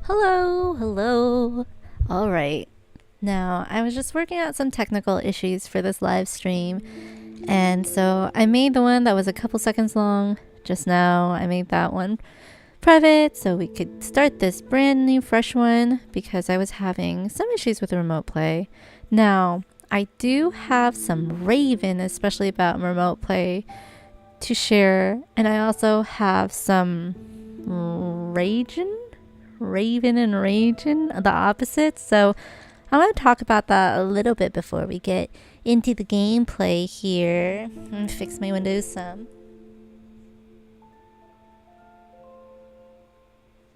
Hello. All right. Now, I was just working out some technical issues for this live stream, and so I made the one that was a couple seconds long just now. I made that one private so we could start this brand new fresh one because I was having some issues with remote play. Now, I do have some Raven, especially about remote play, to share, and I also have some Raven and Raging, the opposites. So I want to talk about that a little bit before we get into the gameplay here. Let me fix my windows some.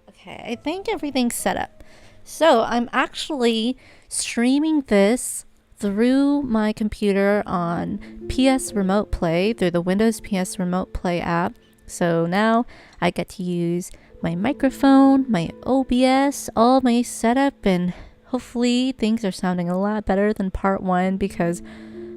Okay, I think everything's set up. So I'm actually streaming this through my computer on PS Remote Play, through the Windows PS Remote Play app. So now I get to use my microphone, my OBS, all my setup, and hopefully things are sounding a lot better than part one, because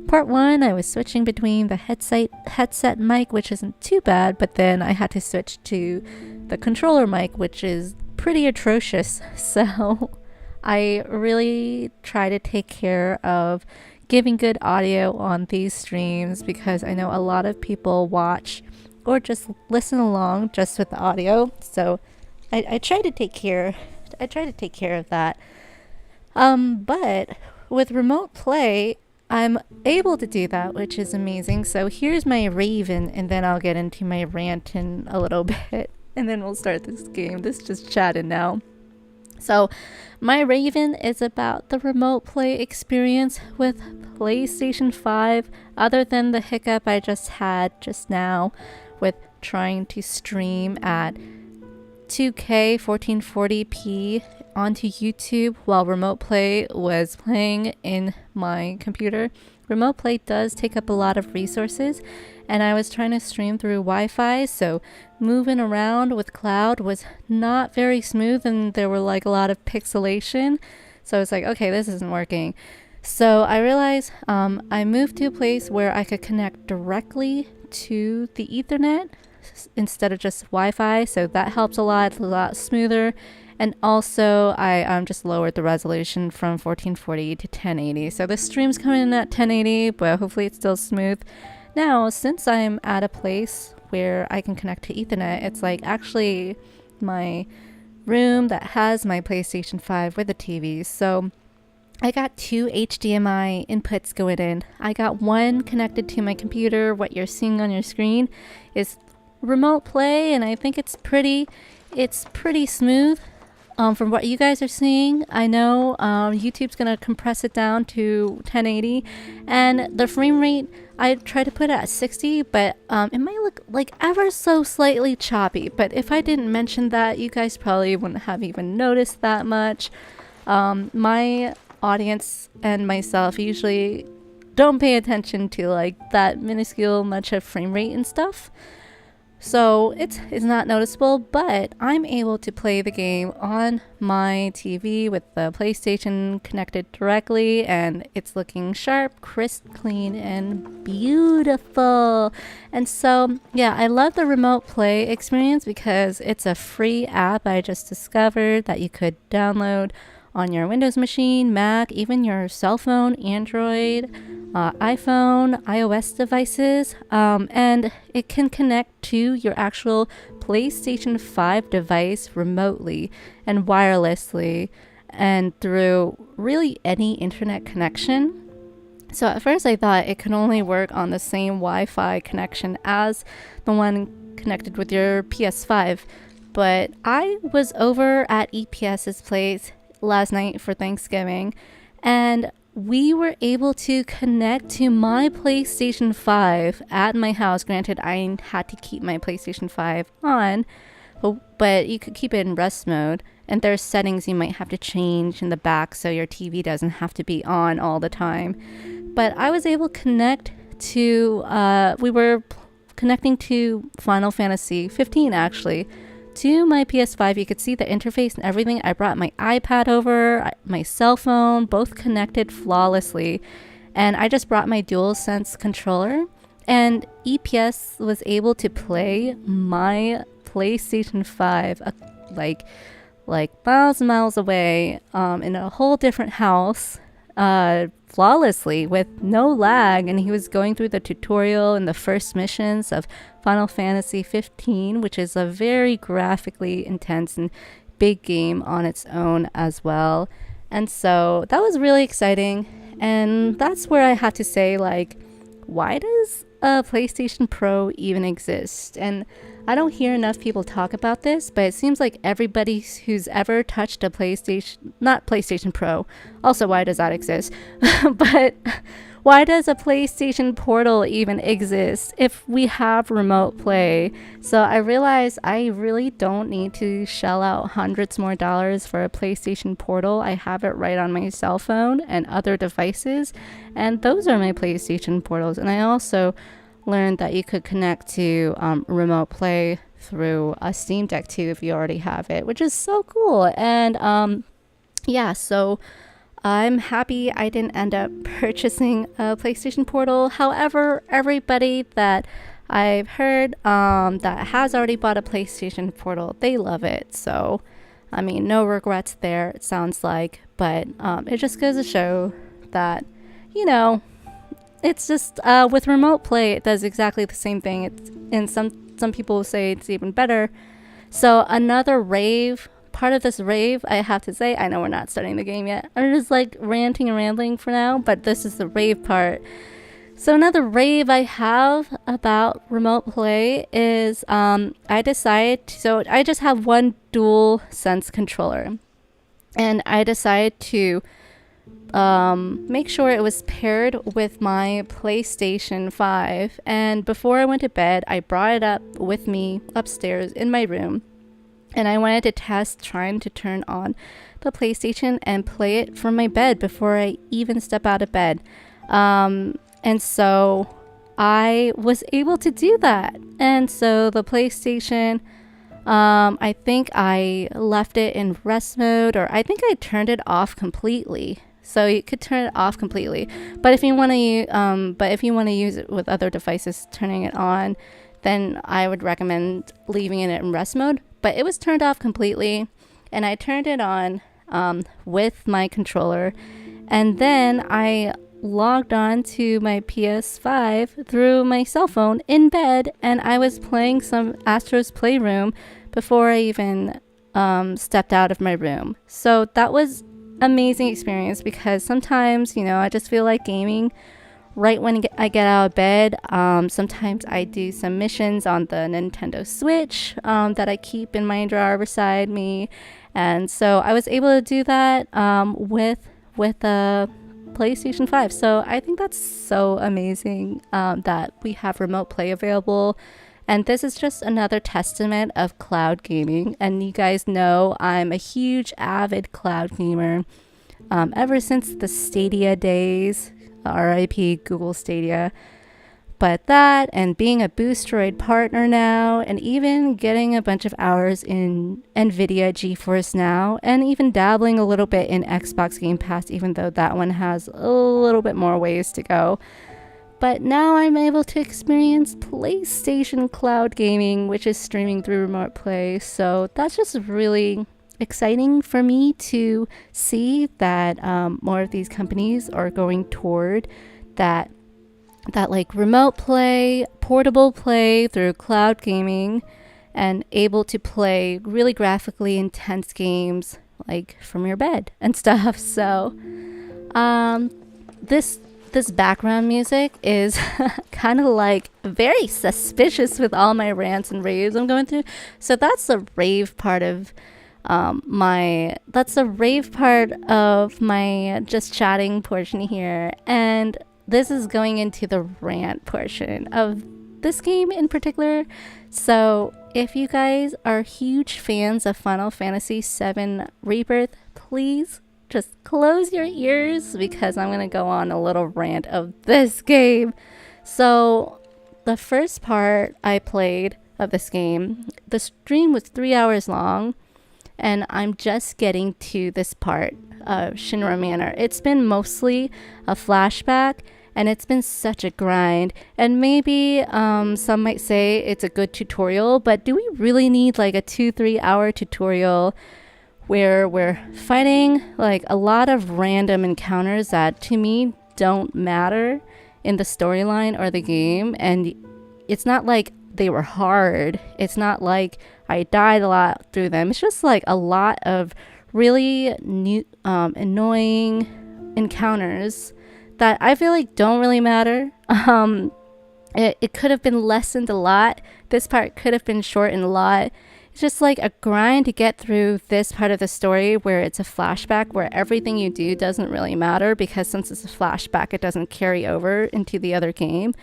part one I was switching between the headset mic, which isn't too bad, but then I had to switch to the controller mic, which is pretty atrocious. So I really try to take care of giving good audio on these streams because I know a lot of people watch or just listen along just with the audio. So I try to take care of that. But with remote play, I'm able to do that, which is amazing. So here's my Raven, and then I'll get into my rant in a little bit, and then we'll start this game. This is just chatting now. So my Raven is about the remote play experience with PlayStation 5, other than the hiccup I just had just now with trying to stream at 2K 1440p onto YouTube while remote play was playing in my computer. Remote play does take up a lot of resources, and I was trying to stream through Wi-Fi, so moving around with cloud was not very smooth, and there were like a lot of pixelation. So I was like, okay, this isn't working. So I realized I moved to a place where I could connect directly to the Ethernet instead of just Wi-Fi, so that helps a lot. It's a lot smoother. And also I just lowered the resolution from 1440 to 1080, so the stream's coming in at 1080, but hopefully it's still smooth. Now, since I'm at a place where I can connect to Ethernet, it's like actually my room that has my PlayStation 5 with a TV. So I got two HDMI inputs going in. I got one connected to my computer. What you're seeing on your screen is remote play, and I think it's pretty smooth. From what you guys are seeing, I know YouTube's gonna compress it down to 1080, and the frame rate I try to put it at 60, but it might look like ever so slightly choppy. But if I didn't mention that, you guys probably wouldn't have even noticed that much. My audience and myself usually don't pay attention to like that minuscule much of frame rate and stuff. So it's not noticeable, but I'm able to play the game on my TV with the PlayStation connected directly, and it's looking sharp, crisp, clean, and beautiful. And so, yeah, I love the remote play experience because it's a free app I just discovered that you could download on your Windows machine, Mac, even your cell phone, Android, iPhone, iOS devices, and it can connect to your actual PlayStation 5 device remotely and wirelessly and through really any internet connection. So at first I thought it could only work on the same Wi-Fi connection as the one connected with your PS5, but I was over at EPS's place last night for Thanksgiving, and we were able to connect to my PlayStation 5 at my house. Granted, I had to keep my PlayStation 5 on, but you could keep it in rest mode, and there's settings you might have to change in the back so your TV doesn't have to be on all the time. But I was able to connect to we were connecting to Final Fantasy 15 actually to my PS5. You could see the interface and everything. I brought my iPad over, my cell phone, both connected flawlessly. And I just brought my DualSense controller, and EPS was able to play my PlayStation 5 like like miles and miles away, in a whole different house, flawlessly with no lag, and he was going through the tutorial and the first missions of Final Fantasy 15, which is a very graphically intense and big game on its own as well. And so that was really exciting, and that's where I have to say, like, why does a PlayStation Pro even exist? And I don't hear enough people talk about this, but it seems like everybody who's ever touched a PlayStation, not PlayStation Pro, also why does that exist? But why does a PlayStation Portal even exist if we have remote play? So I realized I really don't need to shell out hundreds more dollars for a PlayStation Portal. I have it right on my cell phone and other devices, and those are my PlayStation Portals. And I also learned that you could connect to remote play through a Steam Deck too if you already have it, which is so cool. And yeah, so I'm happy I didn't end up purchasing a PlayStation Portal. However, everybody that I've heard that has already bought a PlayStation Portal, they love it. So I mean, no regrets there, it sounds like. But it just goes to show that, you know, it's just with remote play, it does exactly the same thing. And some people say it's even better. So another rave, part of this rave, I have to say, I know we're not starting the game yet. I'm just like ranting and rambling for now, but this is the rave part. So another rave I have about remote play is I just have one dual sense controller, and I decided to make sure it was paired with my PlayStation 5. And before I went to bed, I brought it up with me upstairs in my room, and I wanted to test trying to turn on the PlayStation and play it from my bed before I even step out of bed. And so I was able to do that. And so the PlayStation, I think I left it in rest mode, or I think I turned it off completely. So you could turn it off completely, but if you want to use it with other devices, turning it on, then I would recommend leaving it in rest mode. But it was turned off completely, and I turned it on with my controller, and then I logged on to my PS5 through my cell phone in bed, and I was playing some Astro's Playroom before I even stepped out of my room. So that was amazing experience, because sometimes, you know, I just feel like gaming right when I get out of bed. Sometimes I do some missions on the Nintendo Switch that I keep in my drawer beside me, and so I was able to do that with a PlayStation 5. So I think that's so amazing that we have remote play available. And this is just another testament of cloud gaming. And you guys know I'm a huge avid cloud gamer ever since the Stadia days, RIP Google Stadia. But that, and being a Boostroid partner now, and even getting a bunch of hours in NVIDIA GeForce Now, and even dabbling a little bit in Xbox Game Pass, even though that one has a little bit more ways to go. But now I'm able to experience PlayStation cloud gaming, which is streaming through remote play. So that's just really exciting for me to see that more of these companies are going toward that like remote play, portable play through cloud gaming, and able to play really graphically intense games like from your bed and stuff. So this background music is kind of like very suspicious with all my rants and raves I'm going through. So that's the rave part of my just chatting portion here, and this is going into the rant portion of this game in particular. So if you guys are huge fans of Final Fantasy VII Rebirth, please just close your ears, because I'm going to go on a little rant of this game. So the first part I played of this game, the stream was 3 hours long, and I'm just getting to this part of Shinra Manor. It's been mostly a flashback, and it's been such a grind. And maybe some might say it's a good tutorial, but do we really need like a 2-3 hour tutorial where we're fighting like a lot of random encounters that to me don't matter in the storyline or the game. And it's not like they were hard. It's not like I died a lot through them. It's just like a lot of really new, annoying encounters that I feel like don't really matter. It could have been lessened a lot. This part could have been shortened a lot. It's just like a grind to get through this part of the story where it's a flashback where everything you do doesn't really matter, because since it's a flashback, it doesn't carry over into the other game.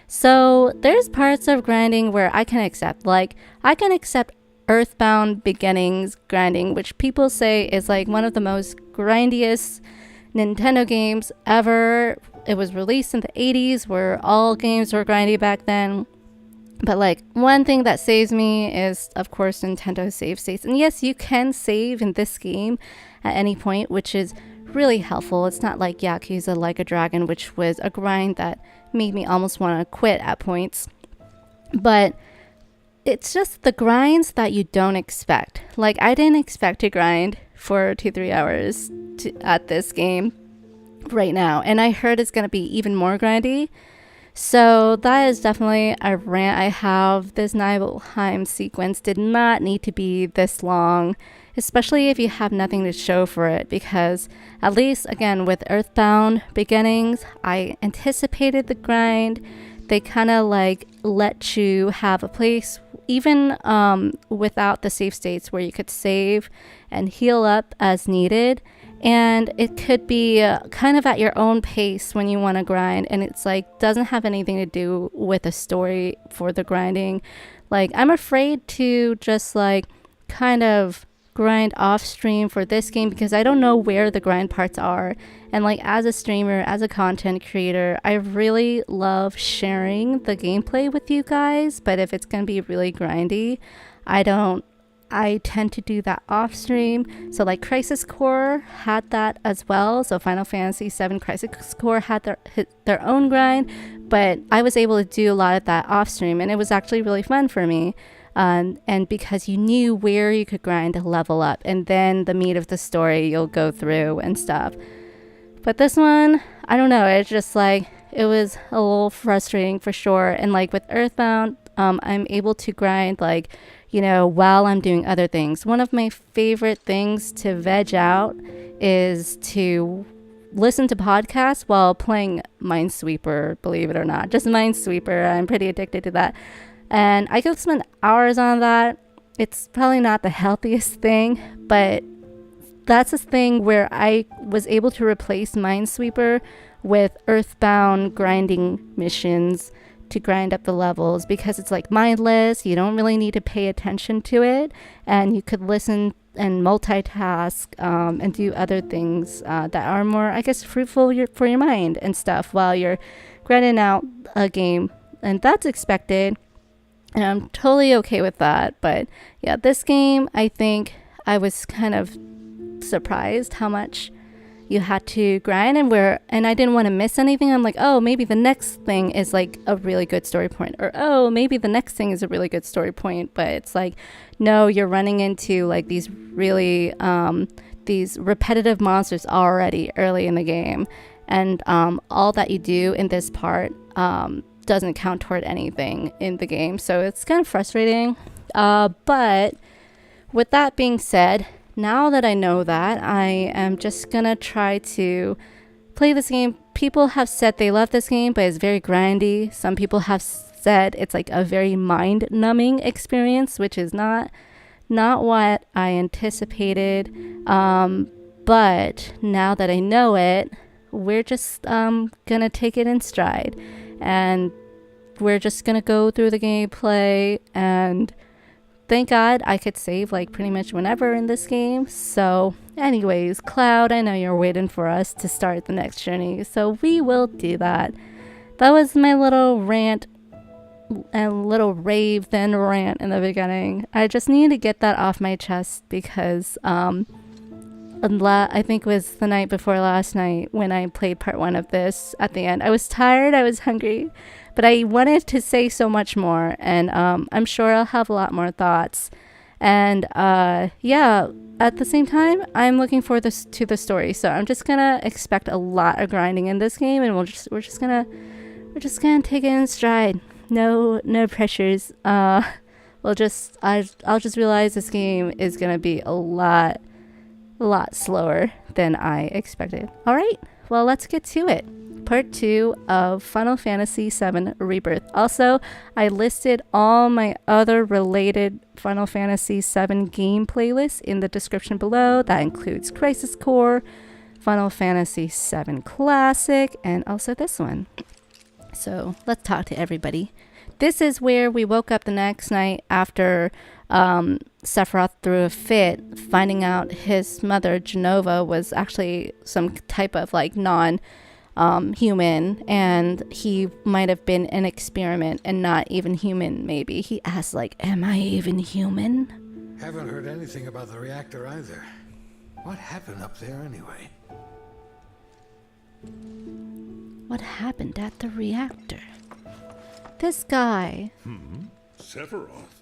So there's parts of grinding where I can accept. Like, I can accept Earthbound Beginnings grinding, which people say is like one of the most grindiest Nintendo games ever. It was released in the 80s where all games were grindy back then. But like, one thing that saves me is, of course, Nintendo save states. And yes, you can save in this game at any point, which is really helpful. It's not like Yakuza Like a Dragon, which was a grind that made me almost want to quit at points. But it's just the grinds that you don't expect. Like, I didn't expect to grind for 2-3 hours at this game right now. And I heard it's going to be even more grindy. So that is definitely a rant I have. This Nibelheim sequence did not need to be this long, especially if you have nothing to show for it, because at least, again, with Earthbound Beginnings, I anticipated the grind. They kind of like let you have a place, even without the save states, where you could save and heal up as needed. And it could be kind of at your own pace when you want to grind, and it's like doesn't have anything to do with a story for the grinding. Like, I'm afraid to just like kind of grind off stream for this game because I don't know where the grind parts are. And like, as a streamer, as a content creator, I really love sharing the gameplay with you guys, but if it's gonna be really grindy, I tend to do that off stream. So like Crisis Core had that as well. So Final Fantasy VII Crisis Core had their own grind, but I was able to do a lot of that off stream, and it was actually really fun for me. And because you knew where you could grind to level up, and then the meat of the story you'll go through and stuff. But this one, I don't know, it's just like, it was a little frustrating for sure. And like with Earthbound, I'm able to grind like, you know, while I'm doing other things. One of my favorite things to veg out is to listen to podcasts while playing Minesweeper, believe it or not. Just Minesweeper, I'm pretty addicted to that. And I could spend hours on that. It's probably not the healthiest thing, but that's a thing where I was able to replace Minesweeper with Earthbound grinding missions to grind up the levels, because it's like mindless. You don't really need to pay attention to it, and you could listen and multitask and do other things that are more, I guess, fruitful for your mind and stuff while you're grinding out a game. And that's expected, and I'm totally okay with that. But yeah, this game, I think I was kind of surprised how much you had to grind, and I didn't want to miss anything. I'm like, oh, maybe the next thing is like a really good story point, or oh, maybe the next thing is a really good story point. But it's like, no, you're running into like these really these repetitive monsters already early in the game, and all that you do in this part doesn't count toward anything in the game. So it's kind of frustrating. But with that being said, now that I know that, I am just gonna try to play this game. People have said they love this game, but it's very grindy. Some people have said it's like a very mind-numbing experience, which is not what I anticipated. But now that I know it, we're just gonna take it in stride, and we're just gonna go through the gameplay. And thank God I could save like pretty much whenever in this game. So anyways, Cloud, I know you're waiting for us to start the next journey, so we will do that. That was my little rant and little rave then rant in the beginning. I just needed to get that off my chest because I think it was the night before last night when I played part 1 of this at the end. I was tired, I was hungry, but I wanted to say so much more, and I'm sure I'll have a lot more thoughts And yeah, at the same time, I'm looking forward to the story. So I'm just gonna expect a lot of grinding in this game, and we're just gonna take it in stride. No pressures. I'll just realize this game is gonna be a lot slower than I expected. All right, well, let's get to it. Part 2 of Final Fantasy VII Rebirth. Also, I listed all my other related Final Fantasy VII game playlists in the description below. That includes Crisis Core, Final Fantasy VII Classic, and also this one. So let's talk to everybody. This is where we woke up the next night after Sephiroth threw a fit, finding out his mother, Genova, was actually some type of like non-human, and he might have been an experiment and not even human, maybe. He asked, like, am I even human? Haven't heard anything about the reactor either. What happened up there anyway? What happened at the reactor? This guy. Sephiroth.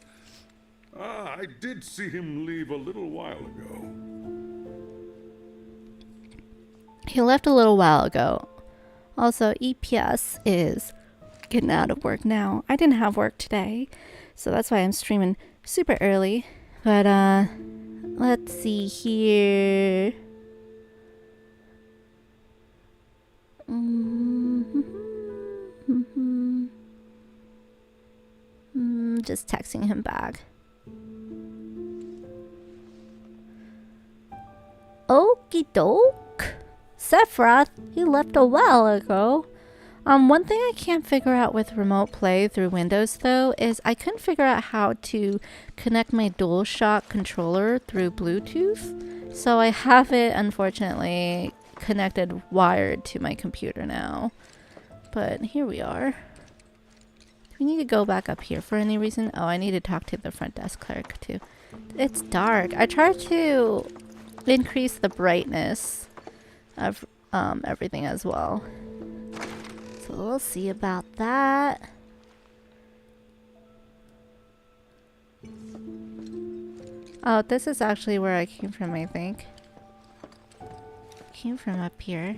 I did see him leave a little while ago. He left a little while ago. Also, EPS is getting out of work now. I didn't have work today, so that's why I'm streaming super early. But, let's see here. Just texting him back. Okie doke. Sephiroth, he left a while ago. One thing I can't figure out with remote play through Windows though is I couldn't figure out how to connect my DualShock controller through Bluetooth. So I have it, unfortunately, connected wired to my computer now. But here we are. We need to go back up here for any reason. Oh, I need to talk to the front desk clerk too. It's dark. I tried to increase the brightness of everything as well. So we'll see about that. Oh, this is actually where I came from, I think. Came from up here.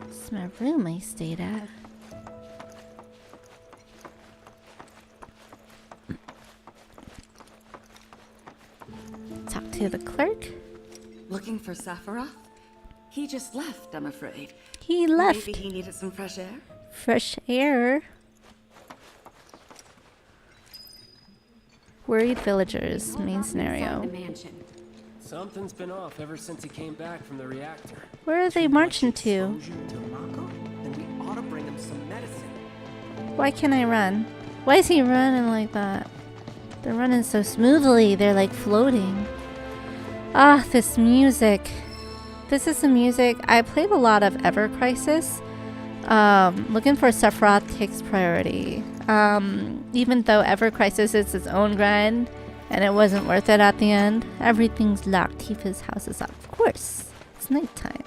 This is my room I stayed at. Talk to the clerk. Looking for Sephiroth? He just left, I'm afraid. He left. Maybe he needed some fresh air? Fresh air. Worried villagers, main scenario. Something's been off ever since he came back from the reactor. Where are they marching to? Then we ought to bring him some medicine. Why can't I run? Why is he running like that? They're running so smoothly, they're like floating. Ah, this music. This is the music. I played a lot of Ever Crisis. Looking for Sephiroth takes priority. Even though Ever Crisis is its own grind, and it wasn't worth it at the end. Everything's locked. Tifa's house is locked. Of course. It's nighttime.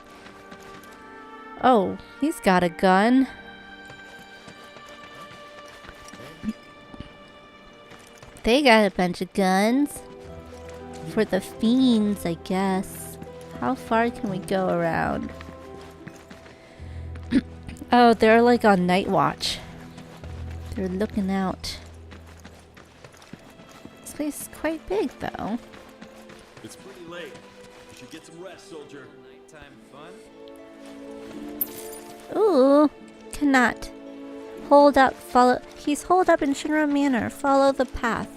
Oh, he's got a gun. They got a bunch of guns. For the fiends, I guess. How far can we go around? Oh, they're like on night watch. They're looking out. This place is quite big, though. It's pretty late. You should get some rest, soldier. Nighttime fun? Ooh, cannot. Hold up, follow. He's holed up in Shinra Manor. Follow the path.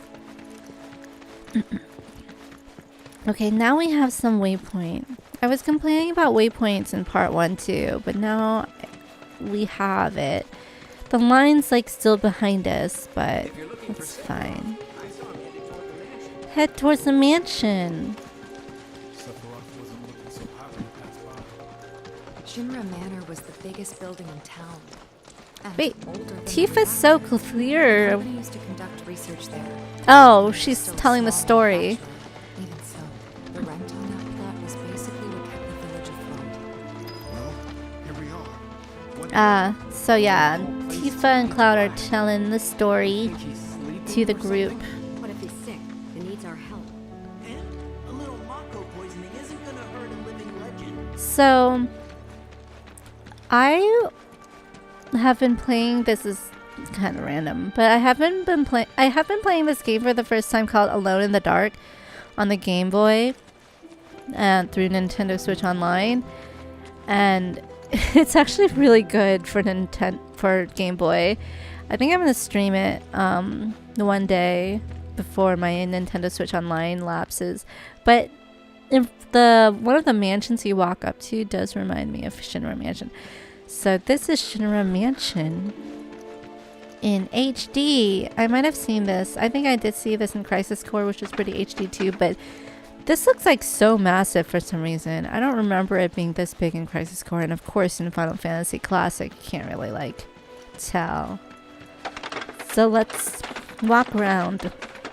Okay, now we have some waypoint. I was complaining about waypoints in part 1 too, but now we have it. The line's like still behind us, but it's fine. Head towards the mansion. Shinra Manor was the biggest building in town. And Wait, older than Tifa's so clear. Somebody used to conduct research there. Oh, she's telling the story. Even so, the rent on that plot was basically what kept the village afloat. Well, here we are. So yeah, Tifa and Cloud are telling the story to the group. What if he's sick and needs our help? man. A little Mako poisoning isn't gonna hurt a living legend. So, I have been playing, this is kind of random, but I have been playing this game for the first time called Alone in the Dark on the Game Boy and through Nintendo Switch Online, and it's actually really good for Game Boy. I think I'm gonna stream it one day before my Nintendo Switch Online lapses. But if one of the mansions you walk up to does remind me of Shinra Mansion. So this is Shinra Mansion in HD. I might have seen this. I think I did see this in Crisis Core, which was pretty HD too, but this looks like so massive for some reason. I don't remember it being this big in Crisis Core, and of course in Final Fantasy Classic you can't really like tell. So let's walk around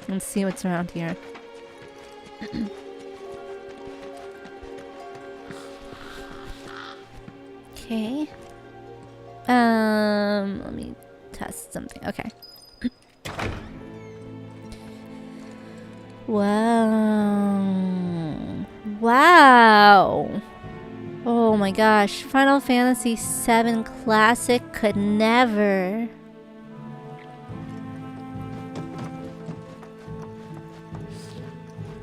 and see what's around here. Okay. Let me test something. Okay. Wow. Wow. Oh my gosh. Final Fantasy VII Classic could never.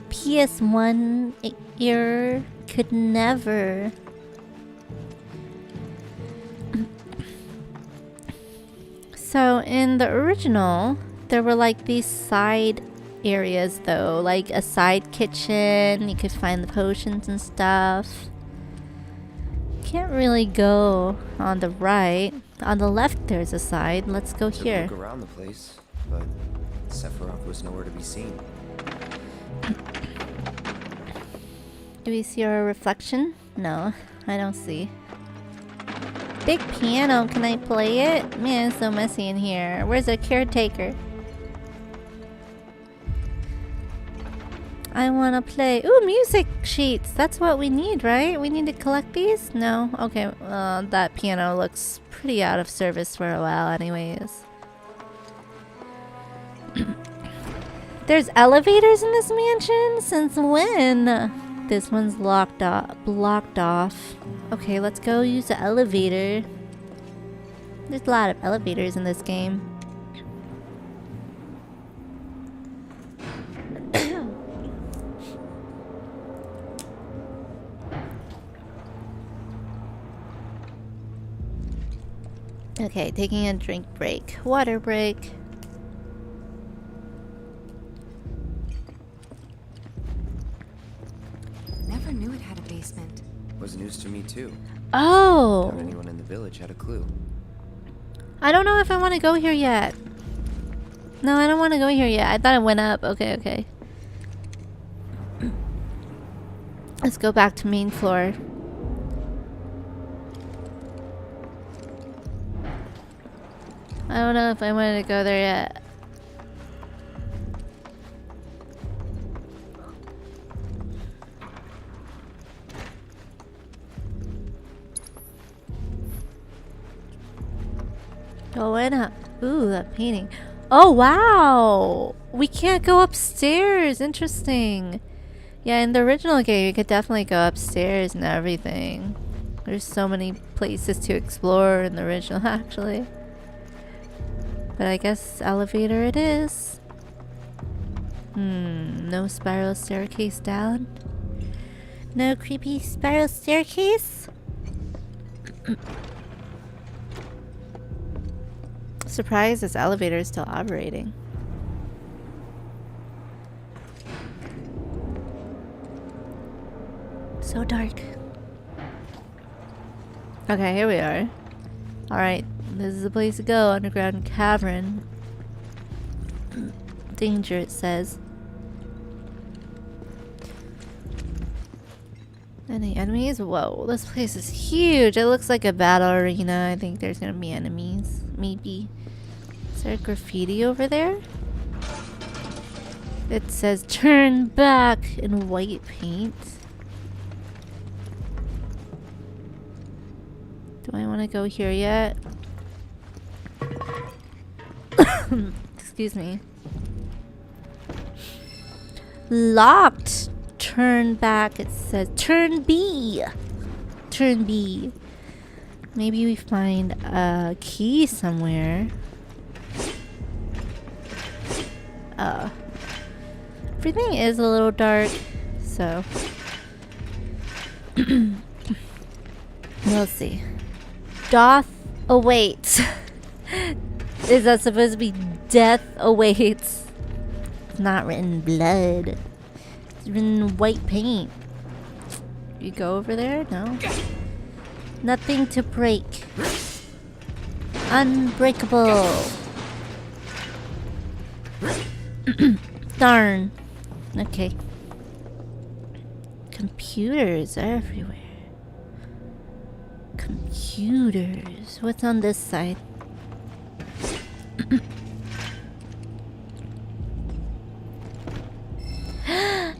PS1 era could never. So in the original, there were like these side areas though, like a side kitchen, you could find the potions and stuff. Can't really go on the right. On the left there's a side. Let's go here. Look around the place, but Sephiroth was nowhere to be seen. Do we see our reflection? No, I don't see. Big piano, can I play it? Man, it's so messy in here. Where's the caretaker? I wanna play. Ooh, music sheets. That's what we need, right? We need to collect these? No? Okay, that piano looks pretty out of service for a while anyways. There's elevators in this mansion? Since when? This one's blocked off. Okay, let's go use the elevator. There's a lot of elevators in this game. Okay, taking a drink break. Water break. Never knew it had a basement. Was news to me too. Oh! Not anyone in the village had a clue. I don't know if I want to go here yet. No, I don't want to go here yet. I thought it went up. Okay, okay. Let's go back to main floor. I don't know if I wanted to go there yet. Going up. Ooh, that painting. Oh, wow! We can't go upstairs. Interesting. Yeah, in the original game, you could definitely go upstairs and everything. There's so many places to explore in the original, actually. But I guess elevator it is. No spiral staircase down. No creepy spiral staircase. Surprised this elevator is still operating. So dark. Okay, here we are. Alright, this is the place to go. Underground cavern. Danger, it says. Any enemies? Whoa, this place is huge. It looks like a battle arena. I think there's gonna be enemies. Maybe. Is there graffiti over there? It says turn back in white paint. Do I want to go here yet? Excuse me. Locked. Turn back. It says turn B. Turn B. Maybe we find a key somewhere. Everything is a little dark, so we'll see. Doth awaits. Is that supposed to be death awaits? It's not written blood. It's written white paint. You go over there? No. Nothing to break. Unbreakable. Darn. Okay. Computers everywhere. Computers. What's on this side?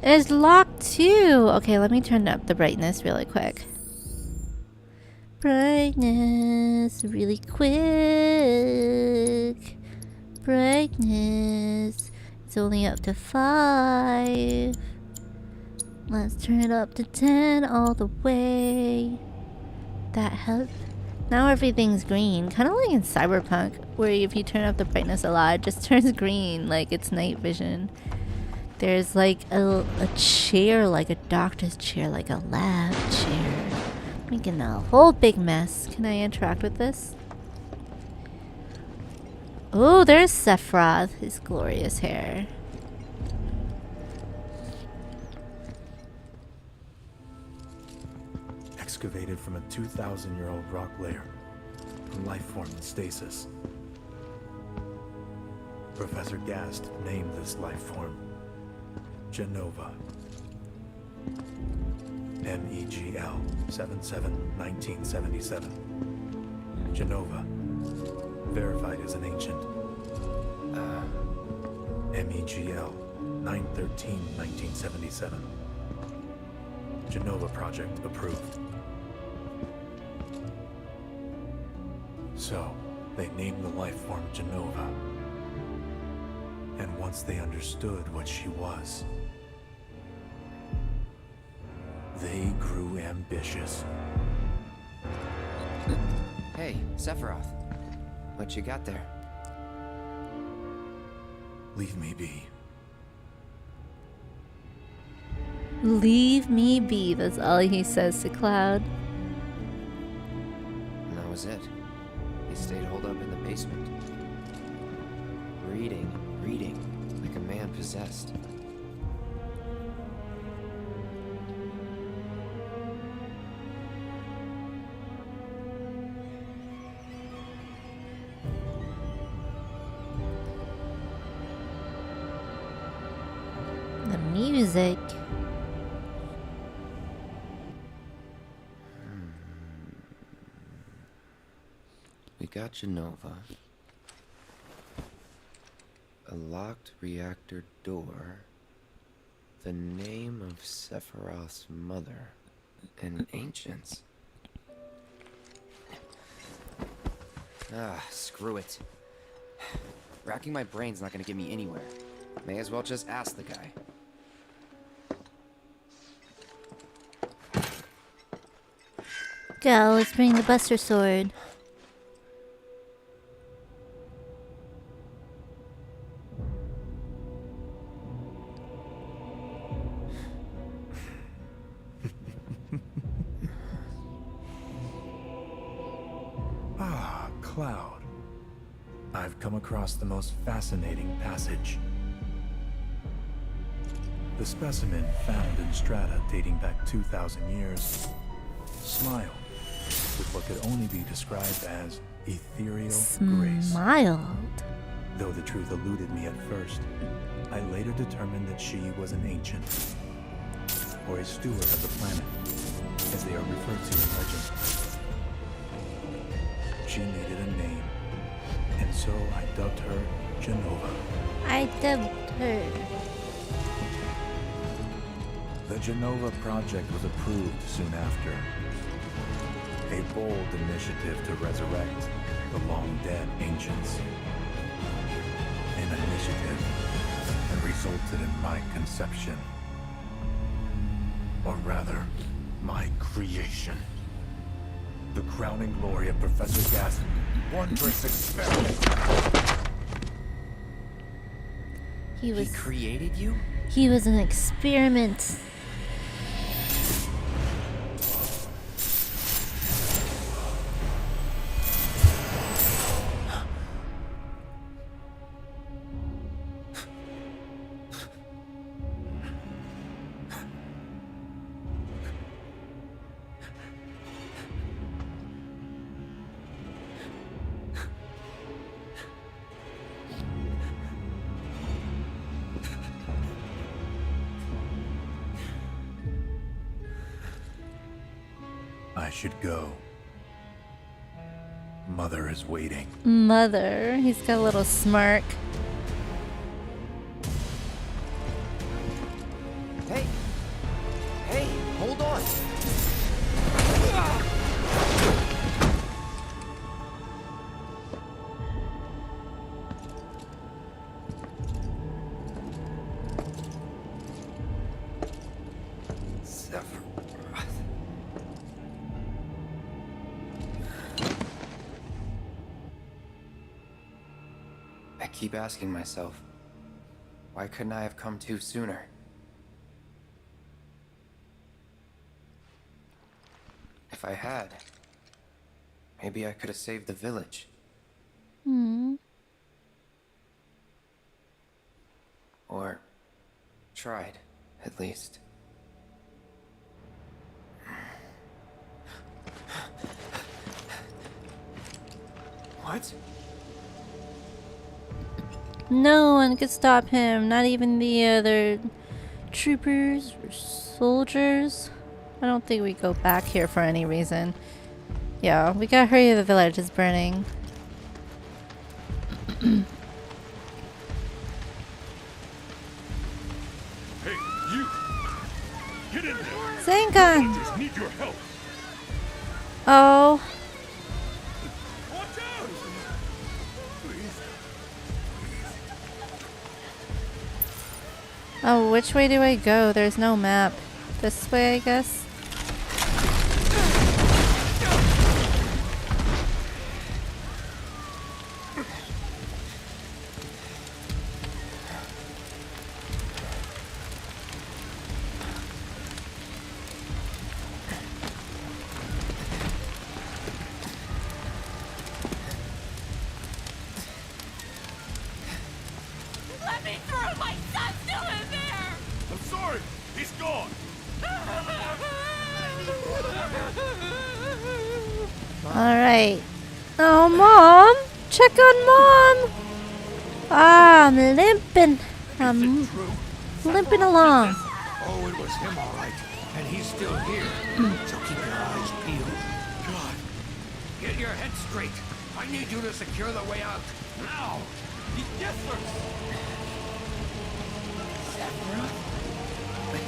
It's locked too. Okay, let me turn up the brightness really quick. Brightness really quick. Brightness. It's only up to 5. Let's turn it up to 10 all the way. That helped. Now everything's green. Kind of like in Cyberpunk, where if you turn up the brightness a lot, it just turns green like it's night vision. There's like a chair, like a doctor's chair, like a lab chair. Making a whole big mess. Can I interact with this? Oh, there's Sephiroth. His glorious hair. Excavated from a 2,000-year-old rock layer. Life form in stasis. Professor Gast named this life form Genova. MEGL 77-1977. Genova. Verified as an ancient. MEGL 9/13/1977. Genova project approved. So, they named the life form Genova. And once they understood what she was, they grew ambitious. Hey, Sephiroth. What you got there? Leave me be. Leave me be. That's all he says to Cloud. And that was it. He stayed holed up in the basement. Reading, like a man possessed. The music. We got Genova. A locked reactor door. The name of Sephiroth's mother. And ancients. Ah, screw it. Racking my brain's not gonna get me anywhere. May as well just ask the guy. Go, let's bring the Buster Sword. Ah, Cloud. I've come across the most fascinating passage. The specimen found in strata dating back 2,000 years smiled with what could only be described as ethereal grace. Smiled. Though the truth eluded me at first, I later determined that she was an ancient, or a steward of the planet, as they are referred to in legend. She needed a name, and so I dubbed her Genova. I dubbed her. The Genova project was approved soon after. A bold initiative to resurrect the long-dead ancients. An initiative that resulted in my conception. Or rather, my creation. The crowning glory of Professor Gas' wondrous experiment. He created you? He was an experiment. I should go. Mother is waiting. Mother. He's got a little smirk. Hey! Hey, hold on! Sephiroth. I keep asking myself, why couldn't I have come to sooner? If I had, maybe I could have saved the village. Hmm. Or tried, at least. What? No one could stop him. Not even the other troopers or soldiers. I don't think we go back here for any reason. Yeah, we gotta hurry. The village is burning. Hey, you! Get in there! Zangan! Just need your help! Oh. Watch out! Oh, which way do I go? There's no map. This way, I guess. Let me through! My son's still in there! I'm sorry! He's gone! Alright. Oh, Mom! Check on Mom! Ah, I'm limping. I'm limping along. Oh, it was him, all right. And he's still here. So keep your eyes peeled. God. Get your head straight. I need you to secure the way out. Now! Yes, sir! Sephiroth? But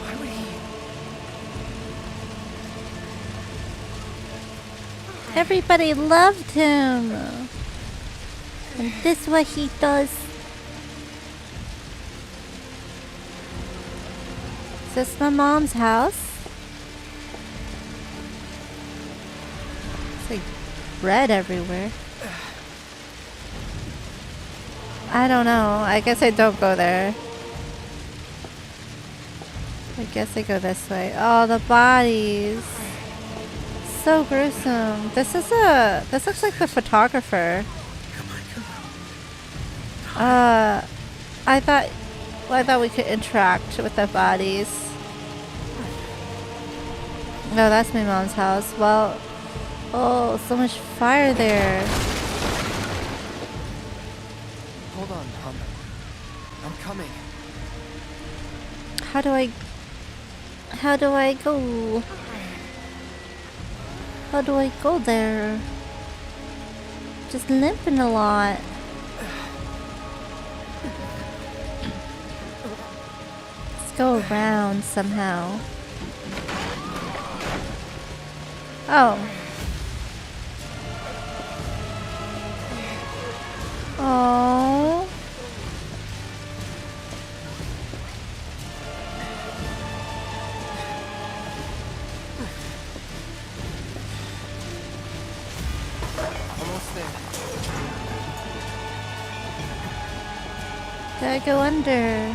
why would he? Everybody loved him. And this is what he does. Is this my mom's house? It's like red everywhere. I don't know. I guess I don't go there. I guess I go this way. Oh, the bodies. So gruesome. This looks like the photographer. I thought we could interact with the bodies. No, that's my mom's house. Well, oh, so much fire there. Hold on, Mom. I'm coming. How do I go? How do I go there? Just limping a lot. Let's go around somehow. Oh. Oh. Gotta go under.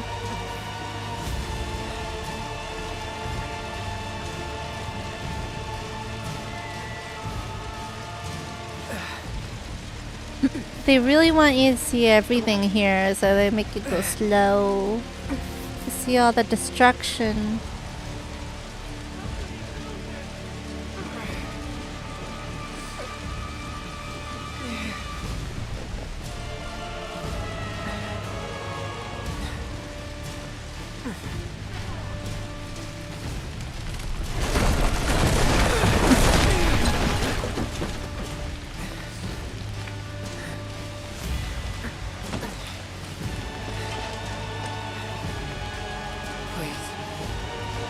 They really want you to see everything here, so they make it go slow. To see all the destruction.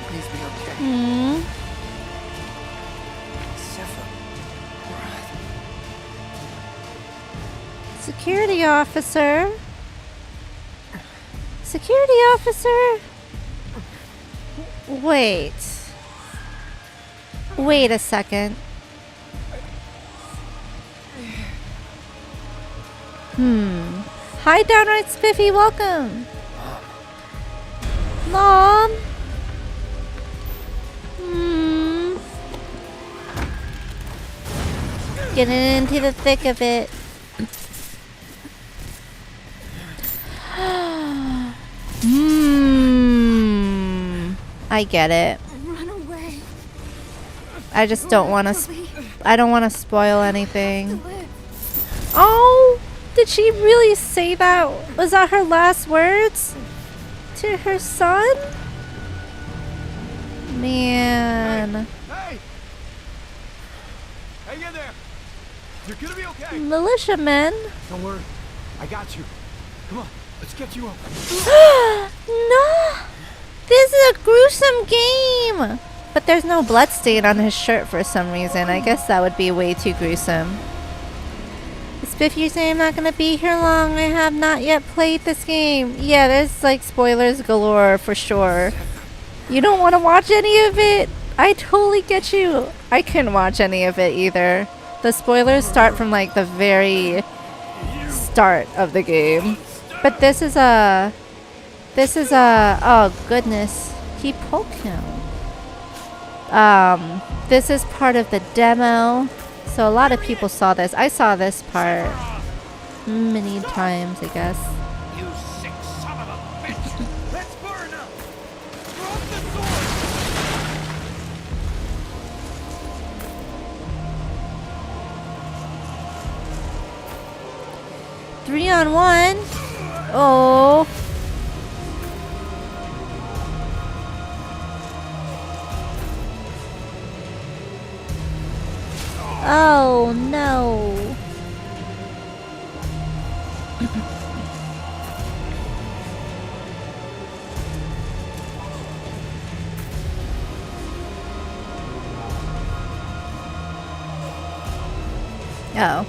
Please be okay. Hmm. Sephiroth. Security officer. Security officer. Wait. Wait a second. Hi, Downright Spiffy, welcome. Mom. Getting into the thick of it. I get it. Run away. I just don't want to. I don't want to spoil anything. Live. Oh, did she really say that? Was that her last words to her son? Man. Hey! Hang in there! You're gonna be okay! Militiamen? Don't worry. I got you. Come on, let's get you up. No! This is a gruesome game! But there's no bloodstain on his shirt for some reason. I guess that would be way too gruesome. Spiff, you say I'm not gonna be here long. I have not yet played this game. Yeah, there's like spoilers galore for sure. You don't want to watch any of it? I totally get you. I couldn't watch any of it either. The spoilers start from like the very start of the game. But this is a... oh goodness. He poked him. This is part of the demo. So a lot of people saw this. I saw this part many times, I guess. You sick son of a bitch! Let's burn him! Drop the sword! 3-on-1. Oh. Oh no. Oh.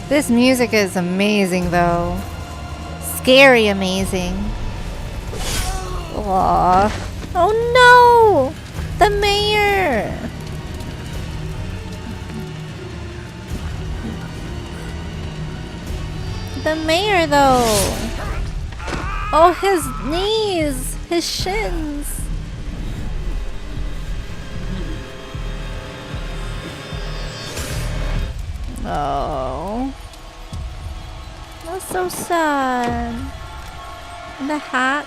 This music is amazing though. Scary amazing. Aww. Oh no! The mayor! The mayor though! Oh, his knees! His shins! Oh. That's so sad. And the hat.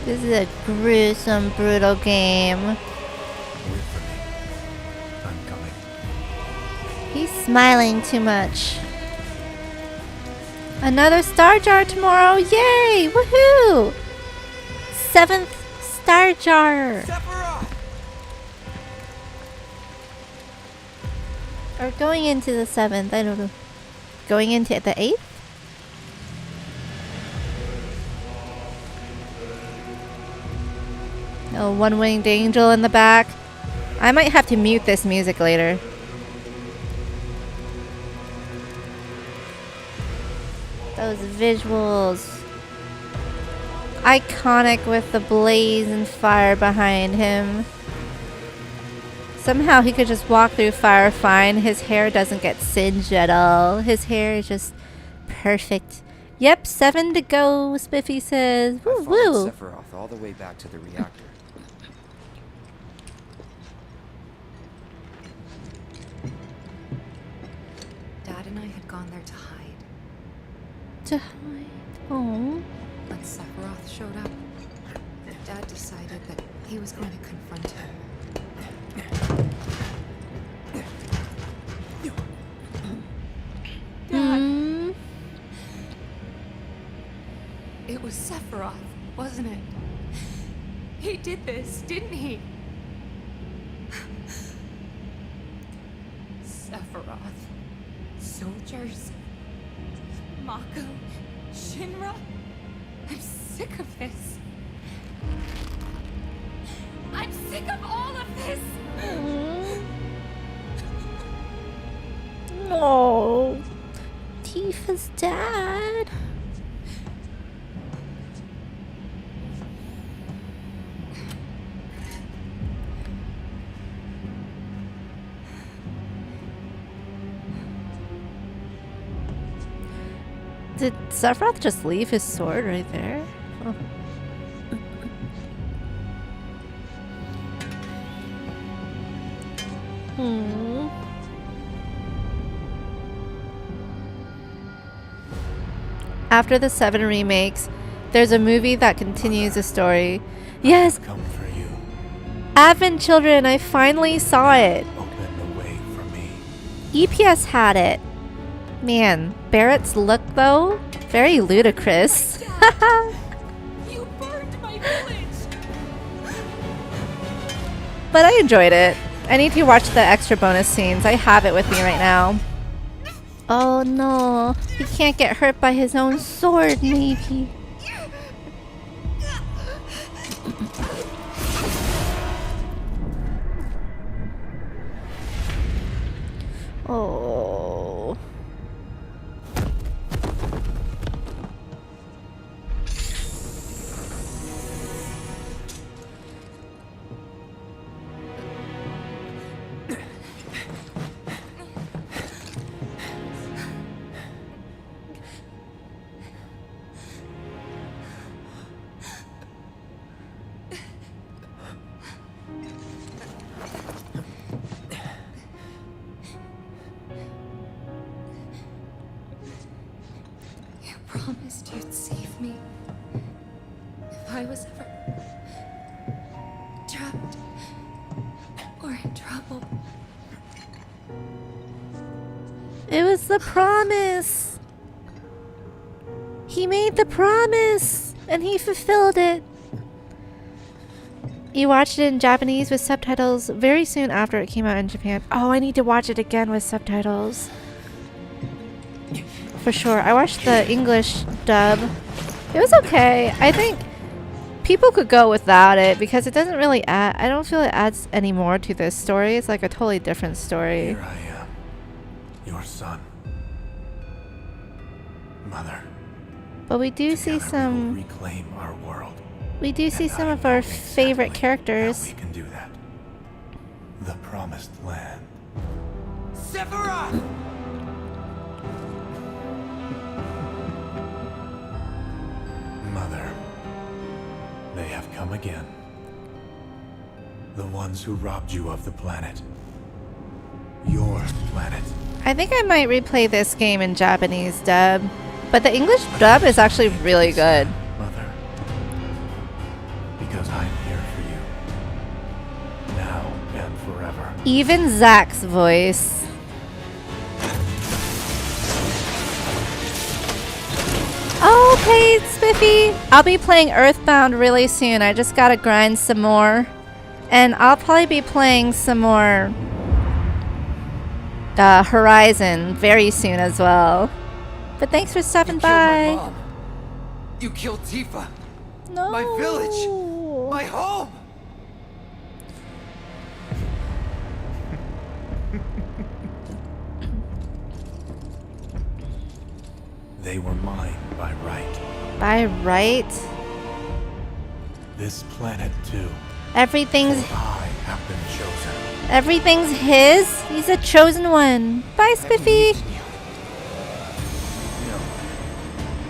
This is a gruesome, brutal game. Wait for me. I'm coming. He's smiling too much. Another star jar tomorrow! Yay! Woohoo! 7th star jar! Sephiroth! Or going into the 7th, I don't know. Going into the 8th? Oh, one winged angel in the back. I might have to mute this music later. Those visuals. iconic with the blaze and fire behind him. Somehow he could just walk through fire fine. His hair doesn't get singed at all. His hair is just perfect. Yep, 7 to go, Spiffy says. Woo I followed woo. Sephiroth all the way back to the reactor. Dad and I had gone there to hide. To hide. Oh. When Sephiroth showed up, Dad decided that he was going to confront him. Hmm. It was Sephiroth, wasn't it? He did this, didn't he? Sephiroth. Soldiers. Mako. Shinra. I'm sick of this. I'm sick of all of this! No. Tifa's dad. Did Sephiroth just leave his sword right there? Oh. Hmm. After the 7 remakes, there's a movie that continues the story. Yes! Come for you. Advent Children, I finally saw it. Open the way for me. EPS had it. Man, Barrett's look though, very ludicrous. You burned my village! But I enjoyed it. I need to watch the extra bonus scenes. I have it with me right now. Oh no, he can't get hurt by his own sword, maybe. Oh. You promised you'd save me. If I was ever trapped or in trouble. It was the promise. He made the promise and he fulfilled it. You watched it in Japanese with subtitles very soon after it came out in Japan. Oh, I need to watch it again with subtitles. For sure. I watched the English dub. It was okay. I think people could go without it because it doesn't really add... I don't feel it adds any more to this story. It's like a totally different story. Here I am, your son. Mother. But we do see Together we will some... reclaim our world. We do see And some I of our know exactly favorite how characters. we can do that. The Promised Land. Sephiroth! Mother. They have come again. The ones who robbed you of the planet. Your planet. I think I might replay this game in Japanese dub. But the English dub is actually really good. Mother. Because I'm here for you. Now and forever. Even Zack's voice. Oh, okay, Spiffy. I'll be playing Earthbound really soon. I just gotta grind some more. And I'll probably be playing some more Horizon very soon as well. But thanks for stopping by. My mom. You killed Tifa. No. My village. My home. They were mine by right. By right? this planet too. Everything's I have been chosen. everything's his. He's a chosen one. Bye, Spiffy.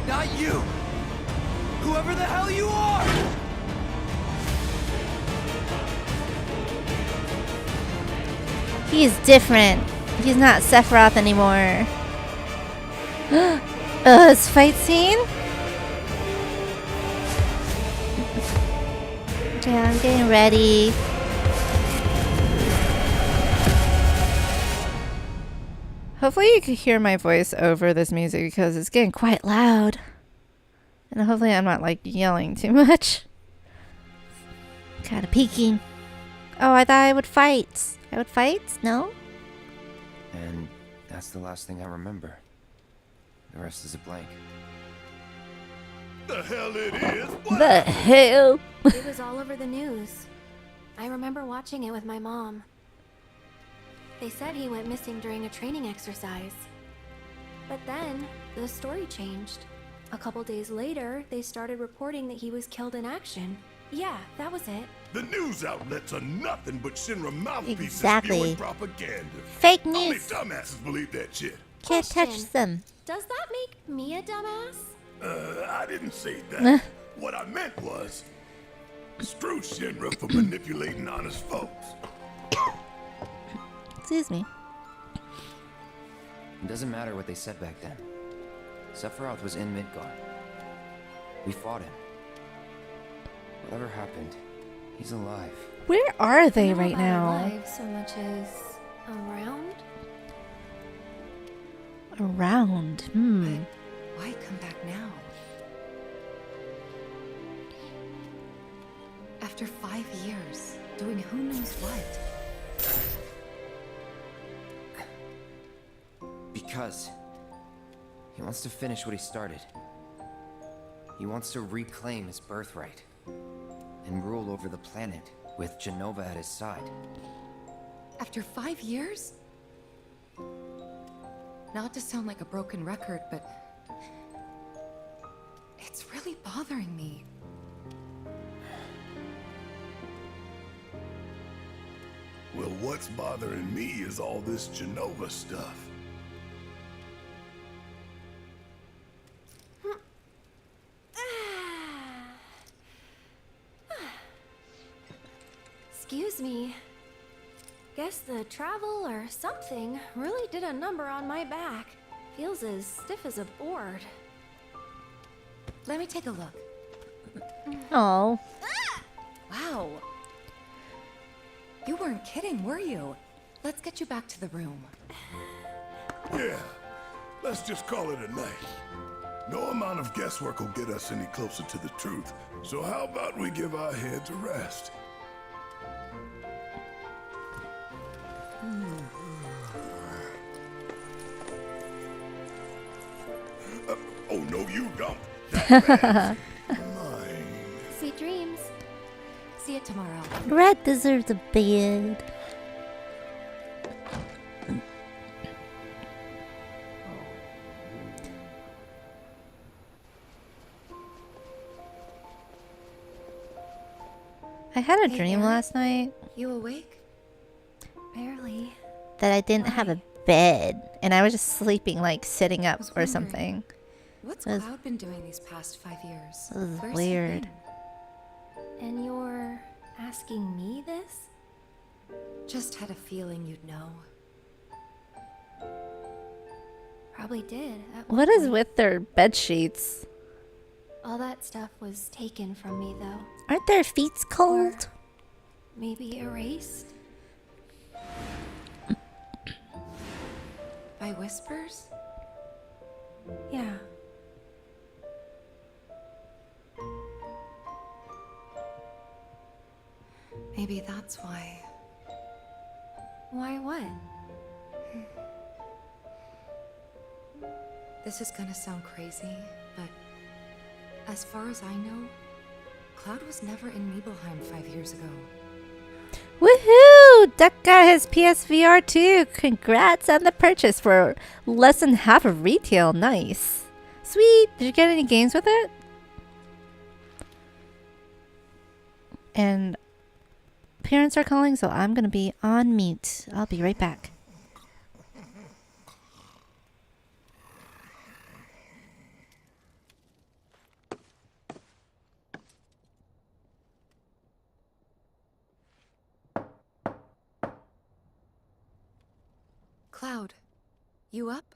Not you! Whoever the hell you are! He's different. He's not Sephiroth anymore. His fight scene? Okay, I'm getting ready. Hopefully you can hear my voice over this music because it's getting quite loud. And hopefully I'm not like yelling too much. Kinda peeking. Oh, I thought I would fight. I would fight? No? And that's the last thing I remember. The rest is a blank. The hell it is? The hell? It was all over the news. I remember watching it with my mom. They said he went missing during a training exercise. But then, the story changed. A couple days later, they started reporting that he was killed in action. Yeah, that was it. The news outlets are nothing but Shinra mouthpieces Exactly. spewing propaganda. Fake How many news. dumbasses believe that shit? Can't touch Question. them. Does that make me a dumbass? I didn't say that. What I meant was, screw Shinra for manipulating honest folks. Excuse me. It doesn't matter what they said back then. Sephiroth was in Midgar. We fought him. Whatever happened, he's alive. Where are they Not right about now? alive so much as around. Around. Why come back now? After 5 years, doing who knows what? Because he wants to finish what he started. He wants to reclaim his birthright and rule over the planet with Genova at his side. After 5 years? Not to sound like a broken record, but it's really bothering me. Well, what's bothering me is all this Genova stuff. Excuse me. Guess the travel or something really did a number on my back. Feels as stiff as a board. Let me take a look. Oh. Wow. You weren't kidding, were you? Let's get you back to the room. Yeah, let's just call it a night. No amount of guesswork will get us any closer to the truth. So how about we give our heads a rest? Oh, no, you don't. That man's mine. Sweet dreams. See you tomorrow. Red deserves a bed. I had a Hey, dream Eric? last night You awake? Barely. that I didn't have a bed and I was just sleeping like sitting up was or wondering. something. What's That's- Cloud been doing these past 5 years? That was Where's he weird. been? And you're asking me this? Just had a feeling you'd know. Probably did. At one What is point. with their bed sheets? All that stuff was taken from me, though. Aren't their feet cold? Maybe erased? By whispers? Yeah. Maybe that's why. Why what? This is gonna sound crazy, but as far as I know, Cloud was never in Nibelheim 5 years ago. Woohoo! Duck got his PSVR too. Congrats on the purchase for less than half of retail. Nice. Sweet. Did you get any games with it? And parents are calling, so I'm gonna be on mute. I'll be right back. Cloud, you up?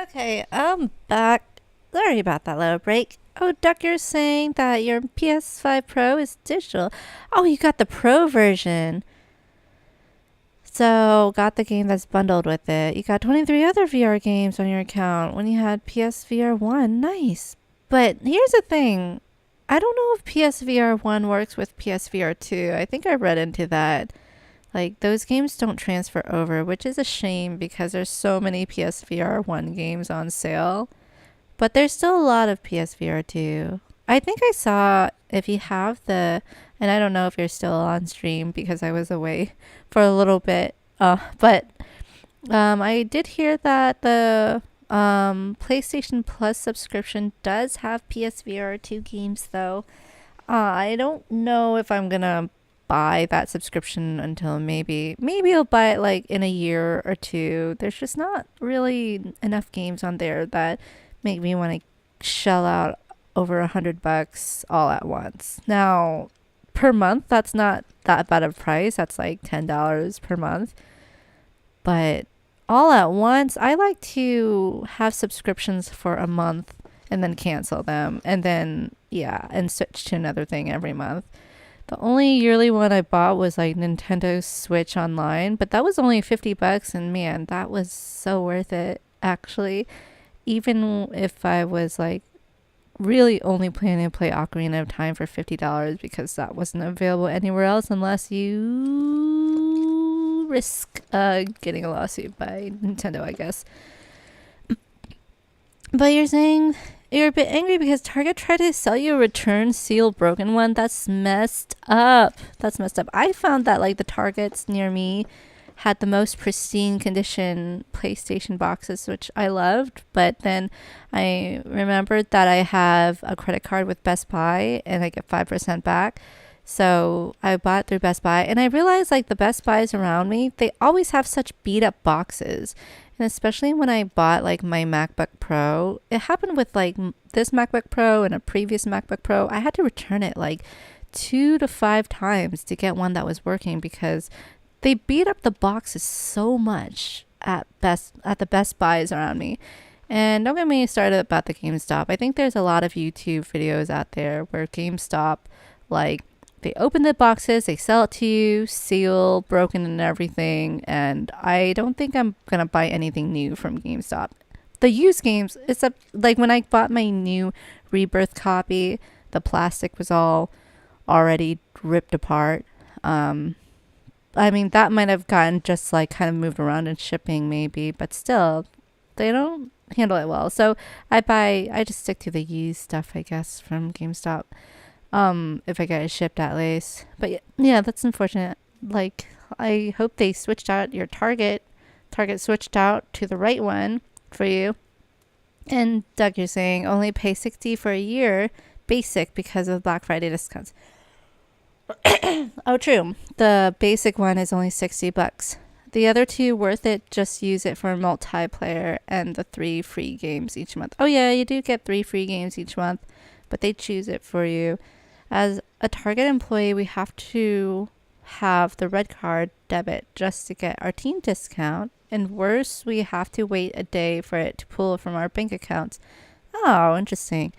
Okay, I'm back. Sorry about that little break. Oh, Duck, you're saying that your PS5 Pro is digital. Oh, you got the Pro version. So, got the game that's bundled with it. You got 23 other VR games on your account when you had PSVR 1. Nice. But here's the thing. I don't know if PSVR 1 works with PSVR 2. I think I read into that. Like, those games don't transfer over, which is a shame because there's so many PSVR 1 games on sale. But there's still a lot of PSVR 2. I think I saw, if you have the, and I don't know if you're still on stream because I was away for a little bit, but I did hear that the PlayStation Plus subscription does have PSVR 2 games though. I don't know if I'm gonna buy that subscription until maybe I'll buy it like in a year or two. There's just not really enough games on there that make me want to shell out over $100 all at once. Now, per month, that's not that bad of a price. That's like $10 per month. But all at once, I like to have subscriptions for a month and then cancel them. And then, and switch to another thing every month. The only yearly one I bought was like Nintendo Switch Online. But that was only $50. And man, that was so worth it, actually. Even if I was like really only planning to play Ocarina of Time for $50 because that wasn't available anywhere else unless you risk getting a lawsuit by Nintendo, I guess. But you're saying you're a bit angry because Target tried to sell you a return seal broken one. That's messed up. I found that like the Targets near me had the most pristine condition PlayStation boxes, which I loved. But then I remembered that I have a credit card with Best Buy and I get 5% back. So I bought through Best Buy and I realized like the Best Buys around me, they always have such beat up boxes. And especially when I bought like my MacBook Pro, it happened with like this MacBook Pro and a previous MacBook Pro. I had to return it like 2 to 5 times to get one that was working because they beat up the boxes so much at the Best Buys around me. And don't get me started about the GameStop. I think there's a lot of YouTube videos out there where GameStop, like, they open the boxes, they sell it to you, seal, broken and everything. And I don't think I'm going to buy anything new from GameStop. The used games, except like when I bought my new Rebirth copy, the plastic was all already ripped apart. I mean, that might have gotten just like kind of moved around in shipping maybe, but still, they don't handle it well. So I just stick to the used stuff, I guess, from GameStop. If I get it shipped at least. But yeah, that's unfortunate. Like, I hope they switched out your Target switched out to the right one for you. And Doug, you're saying only pay $60 for a year, basic, because of Black Friday discounts. Oh, true. The basic one is only $60. The other two worth it. Just use it for multiplayer and the 3 free games each month. Oh yeah, you do get 3 free games each month, but they choose it for you. As a Target employee, we have to have the red card debit just to get our team discount. And worse, we have to wait a day for it to pull from our bank accounts. Oh, interesting.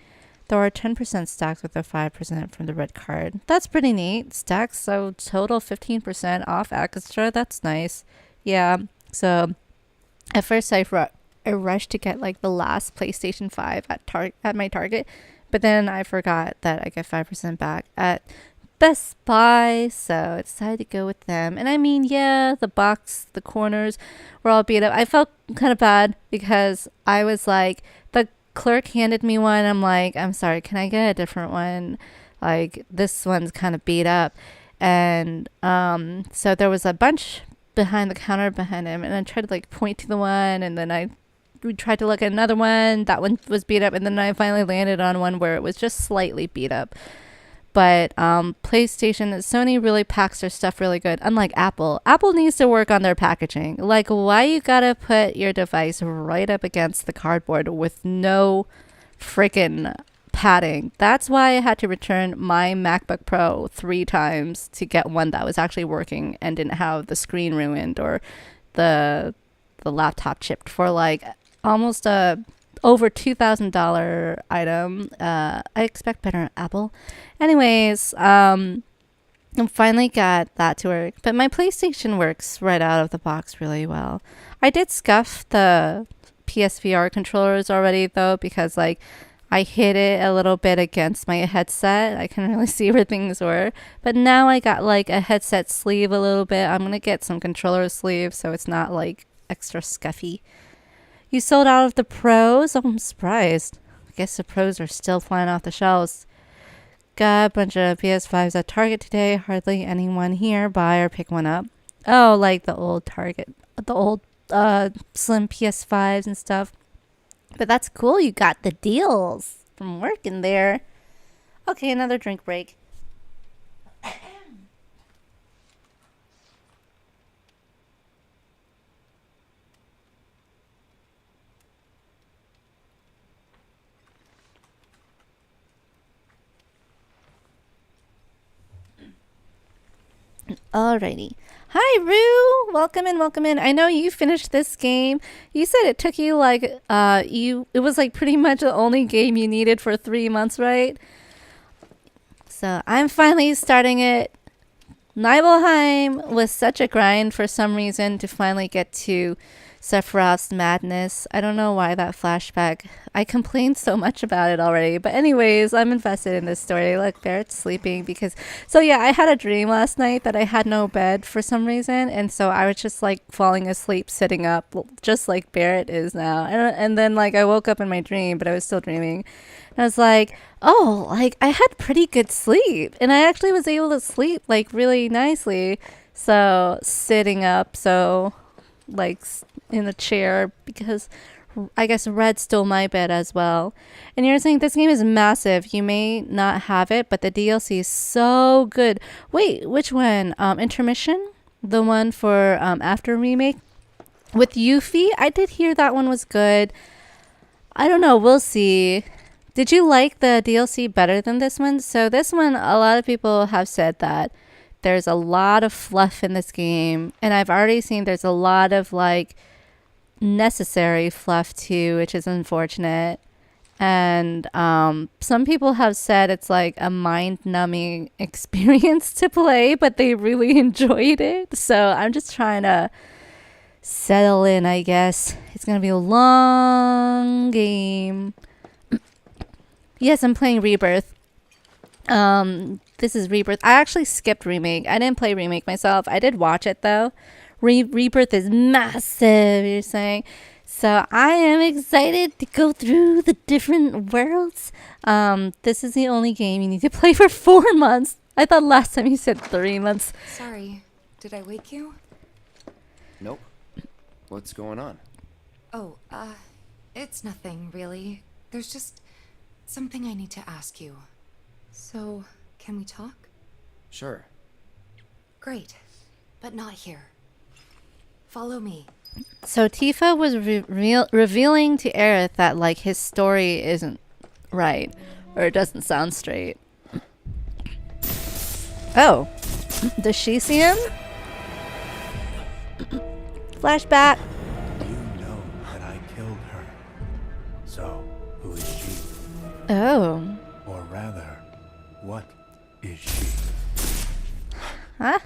There are 10% stacks with a 5% from the red card. That's pretty neat. Stacks, so total 15% off extra. That's nice. Yeah, so at first I rushed to get like the last PlayStation 5 at my Target. But then I forgot that I get 5% back at Best Buy. So I decided to go with them. And I mean, yeah, the box, the corners were all beat up. I felt kind of bad because I was like, the clerk handed me one. I'm like, I'm sorry, can I get a different one? Like, this one's kind of beat up. And so there was a bunch behind the counter behind him. And I tried to like point to the one. And then we tried to look at another one. That one was beat up. And then I finally landed on one where it was just slightly beat up. But PlayStation, Sony really packs their stuff really good. Unlike Apple. Apple needs to work on their packaging. Like, why you gotta put your device right up against the cardboard with no freaking padding? That's why I had to return my MacBook Pro 3 times to get one that was actually working and didn't have the screen ruined or the laptop chipped for like almost a over $2,000 item. I expect better at Apple. Anyways, I finally got that to work, but my PlayStation works right out of the box really well. I did scuff the PSVR controllers already though, because like I hit it a little bit against my headset. I couldn't really see where things were. But now I got like a headset sleeve a little bit. I'm going to get some controller sleeves so it's not like extra scuffy. You sold out of the pros? Oh, I'm surprised. I guess the pros are still flying off the shelves. Got a bunch of PS5s at Target today. Hardly anyone here buy or pick one up. Oh, like the old Target, the old slim PS5s and stuff. But that's cool. You got the deals from working there. Okay, another drink break. Alrighty. Hi, Rue. Welcome in, welcome in. I know you finished this game. You said it took you like it was like pretty much the only game you needed for 3 months, right? So I'm finally starting it. Nibelheim was such a grind for some reason to finally get to Sephiroth's madness. I don't know why that flashback. I complained so much about it already. But anyways, I'm invested in this story. Look, Barrett's sleeping because... So yeah, I had a dream last night that I had no bed for some reason. And so I was just like falling asleep, sitting up, just like Barrett is now. And then like I woke up in my dream, but I was still dreaming. And I was like, oh, like I had pretty good sleep. And I actually was able to sleep like really nicely. So sitting up, so like in a chair, because I guess Red stole my bed as well. And you're saying this game is massive. You may not have it, but the DLC is so good. Wait, which one? Intermission? The one for After Remake? With Yuffie? I did hear that one was good. I don't know. We'll see. Did you like the DLC better than this one? So this one, a lot of people have said that there's a lot of fluff in this game. And I've already seen there's a lot of like necessary fluff too, which is unfortunate. And some people have said it's like a mind-numbing experience to play, but they really enjoyed it. So I'm just trying to settle in, I guess. It's gonna be a long game. Yes, I'm playing Rebirth. This is Rebirth. I actually skipped Remake. I didn't play Remake myself. I did watch it though. Rebirth is massive, you're saying. So I am excited to go through the different worlds. This is the only game you need to play for 4 months. I thought last time you said 3 months. Sorry, did I wake you? Nope. What's going on? Oh, it's nothing really. There's just something I need to ask you. So, can we talk? Sure. Great, but not here. Follow me. So Tifa was revealing to Aerith that like his story isn't right, or it doesn't sound straight. Oh, does she see him? Flashback. You know that I killed her. So, who is she? Oh. Or rather, what is she? Huh?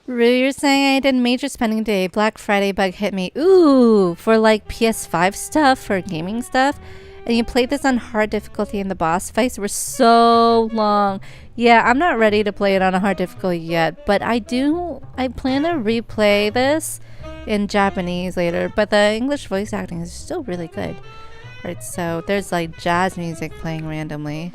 Rue, you're saying I did major spending day. Black Friday bug hit me. Ooh, for like PS5 stuff, for gaming stuff. And you played this on hard difficulty and the boss fights were so long. Yeah, I'm not ready to play it on a hard difficulty yet. But I plan to replay this in Japanese later. But the English voice acting is still really good. Alright, so there's like jazz music playing randomly.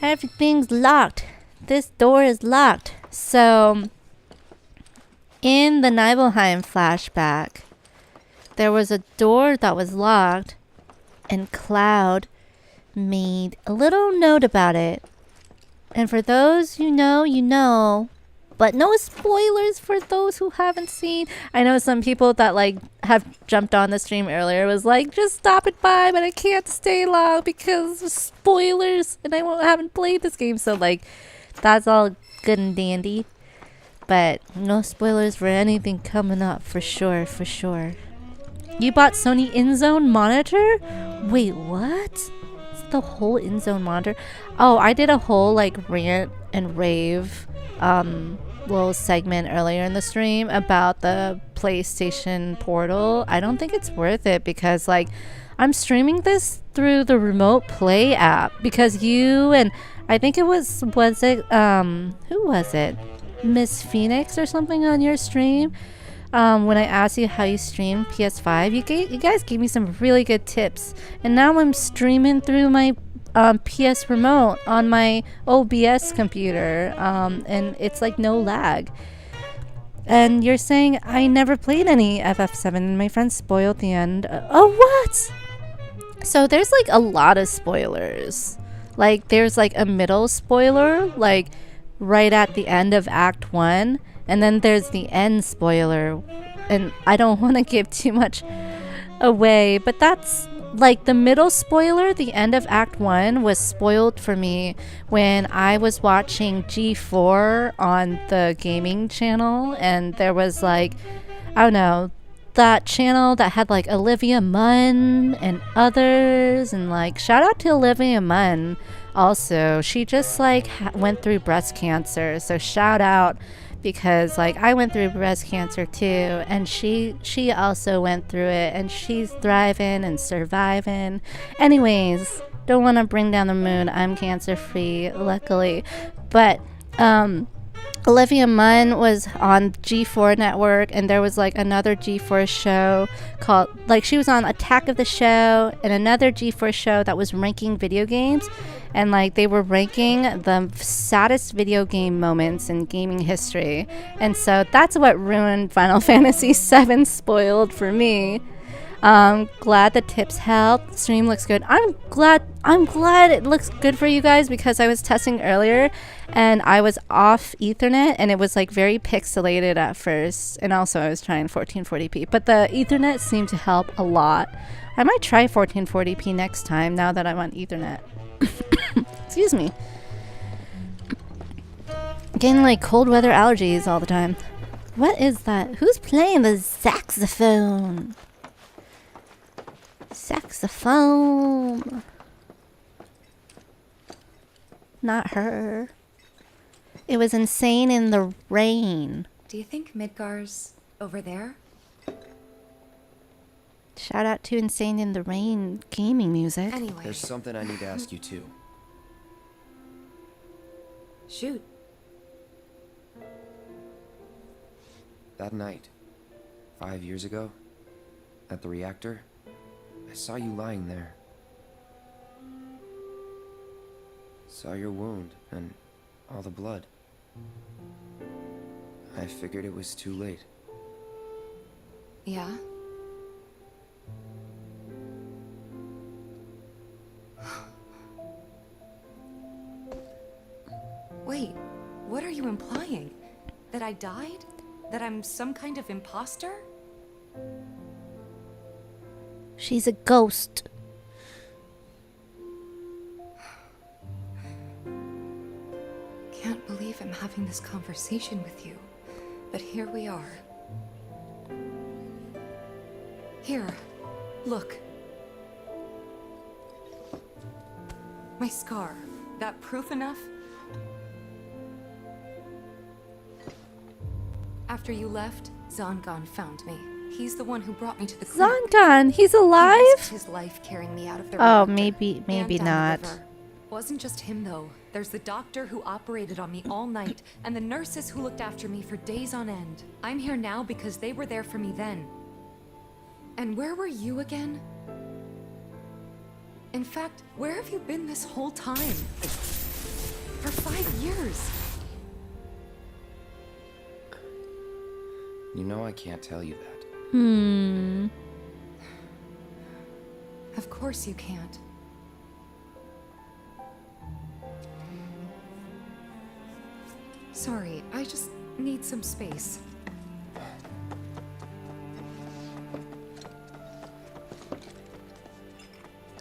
Everything's locked. This door is locked. So, in the Nibelheim flashback, there was a door that was locked, and Cloud made a little note about it. And for those who know, you know. But no spoilers for those who haven't seen. I know some people that like have jumped on the stream earlier was like, just stop it by, but I can't stay long because of spoilers and haven't played this game. So like, that's all good and dandy. But no spoilers for anything coming up, for sure, for sure. You bought Sony InZone monitor? Wait, what? Is the whole InZone monitor? Oh, I did a whole like rant and rave little segment earlier in the stream about the PlayStation Portal. I don't think it's worth it because like I'm streaming this through the Remote Play app because you and I think it was it who was it? Miss Phoenix or something on your stream. When I asked you how you stream PS5, you guys gave me some really good tips, and now I'm streaming through my PS Remote on my OBS computer, and it's like no lag. And you're saying I never played any FF7, and my friend spoiled the end. Oh, what? So there's like a lot of spoilers. Like there's like a middle spoiler, like right at the end of Act 1, and then there's the end spoiler, and I don't want to give too much away, but that's like the middle spoiler. The end of Act 1 was spoiled for me when I was watching G4 on the gaming channel, and there was like, I don't know, that channel that had like Olivia Munn and others, and like shout out to Olivia Munn also. She just like went through breast cancer, so shout out, because like I went through breast cancer too, and she also went through it, and she's thriving and surviving. Anyways, don't want to bring down the mood. I'm cancer free, luckily. But Olivia Munn was on G4 network, and there was like another G4 show called, like, she was on Attack of the Show, and another G4 show that was ranking video games, and like they were ranking the saddest video game moments in gaming history. And so that's what ruined Final Fantasy VII, spoiled for me. Glad the tips helped. Stream looks good. I'm glad it looks good for you guys, because I was testing earlier and I was off Ethernet and it was like very pixelated at first, and also I was trying 1440p, but the Ethernet seemed to help a lot. I might try 1440p next time now that I'm on Ethernet. Excuse me. Getting like cold weather allergies all the time. What is that? Who's playing the saxophone? Saxophone. Not her. It was Insane in the Rain. Do you think Midgar's over there? Shout out to Insane in the Rain gaming music. Anyway. There's something I need to ask you too. Shoot. That night, 5 years ago, at the reactor, I saw you lying there. Saw your wound and all the blood. I figured it was too late. Yeah? Wait, what are you implying? That I died? That I'm some kind of imposter? She's a ghost. Can't believe I'm having this conversation with you, but here we are. Here, look. My scar. That proof enough? After you left, Zangan found me. He's the one who brought me to the clinic. Zangan, he's alive? He risked his life carrying me out of the Oh, reactor maybe and down not. the river. Wasn't just him though. There's the doctor who operated on me all night, and the nurses who looked after me for days on end. I'm here now because they were there for me then. And where were you again? In fact, where have you been this whole time? For 5 years. You know I can't tell you that. Of course you can't. Sorry, I just need some space.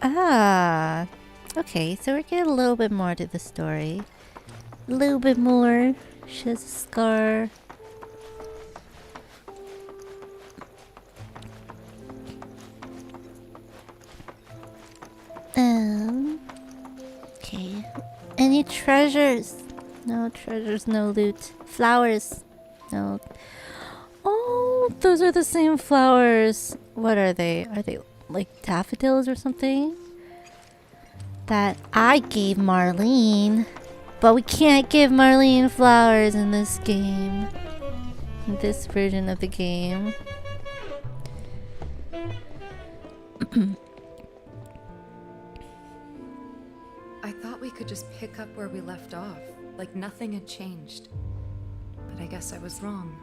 Ah, okay, so we're getting a little bit more to the story. A little bit more. She has a scar. Okay. Any treasures? No treasures, no loot. Flowers? No. Oh, those are the same flowers. What are they? Are they like daffodils or something? That I gave Marlene. But we can't give Marlene flowers in this game. In this version of the game. I thought we could just pick up where we left off, like nothing had changed. But I guess I was wrong.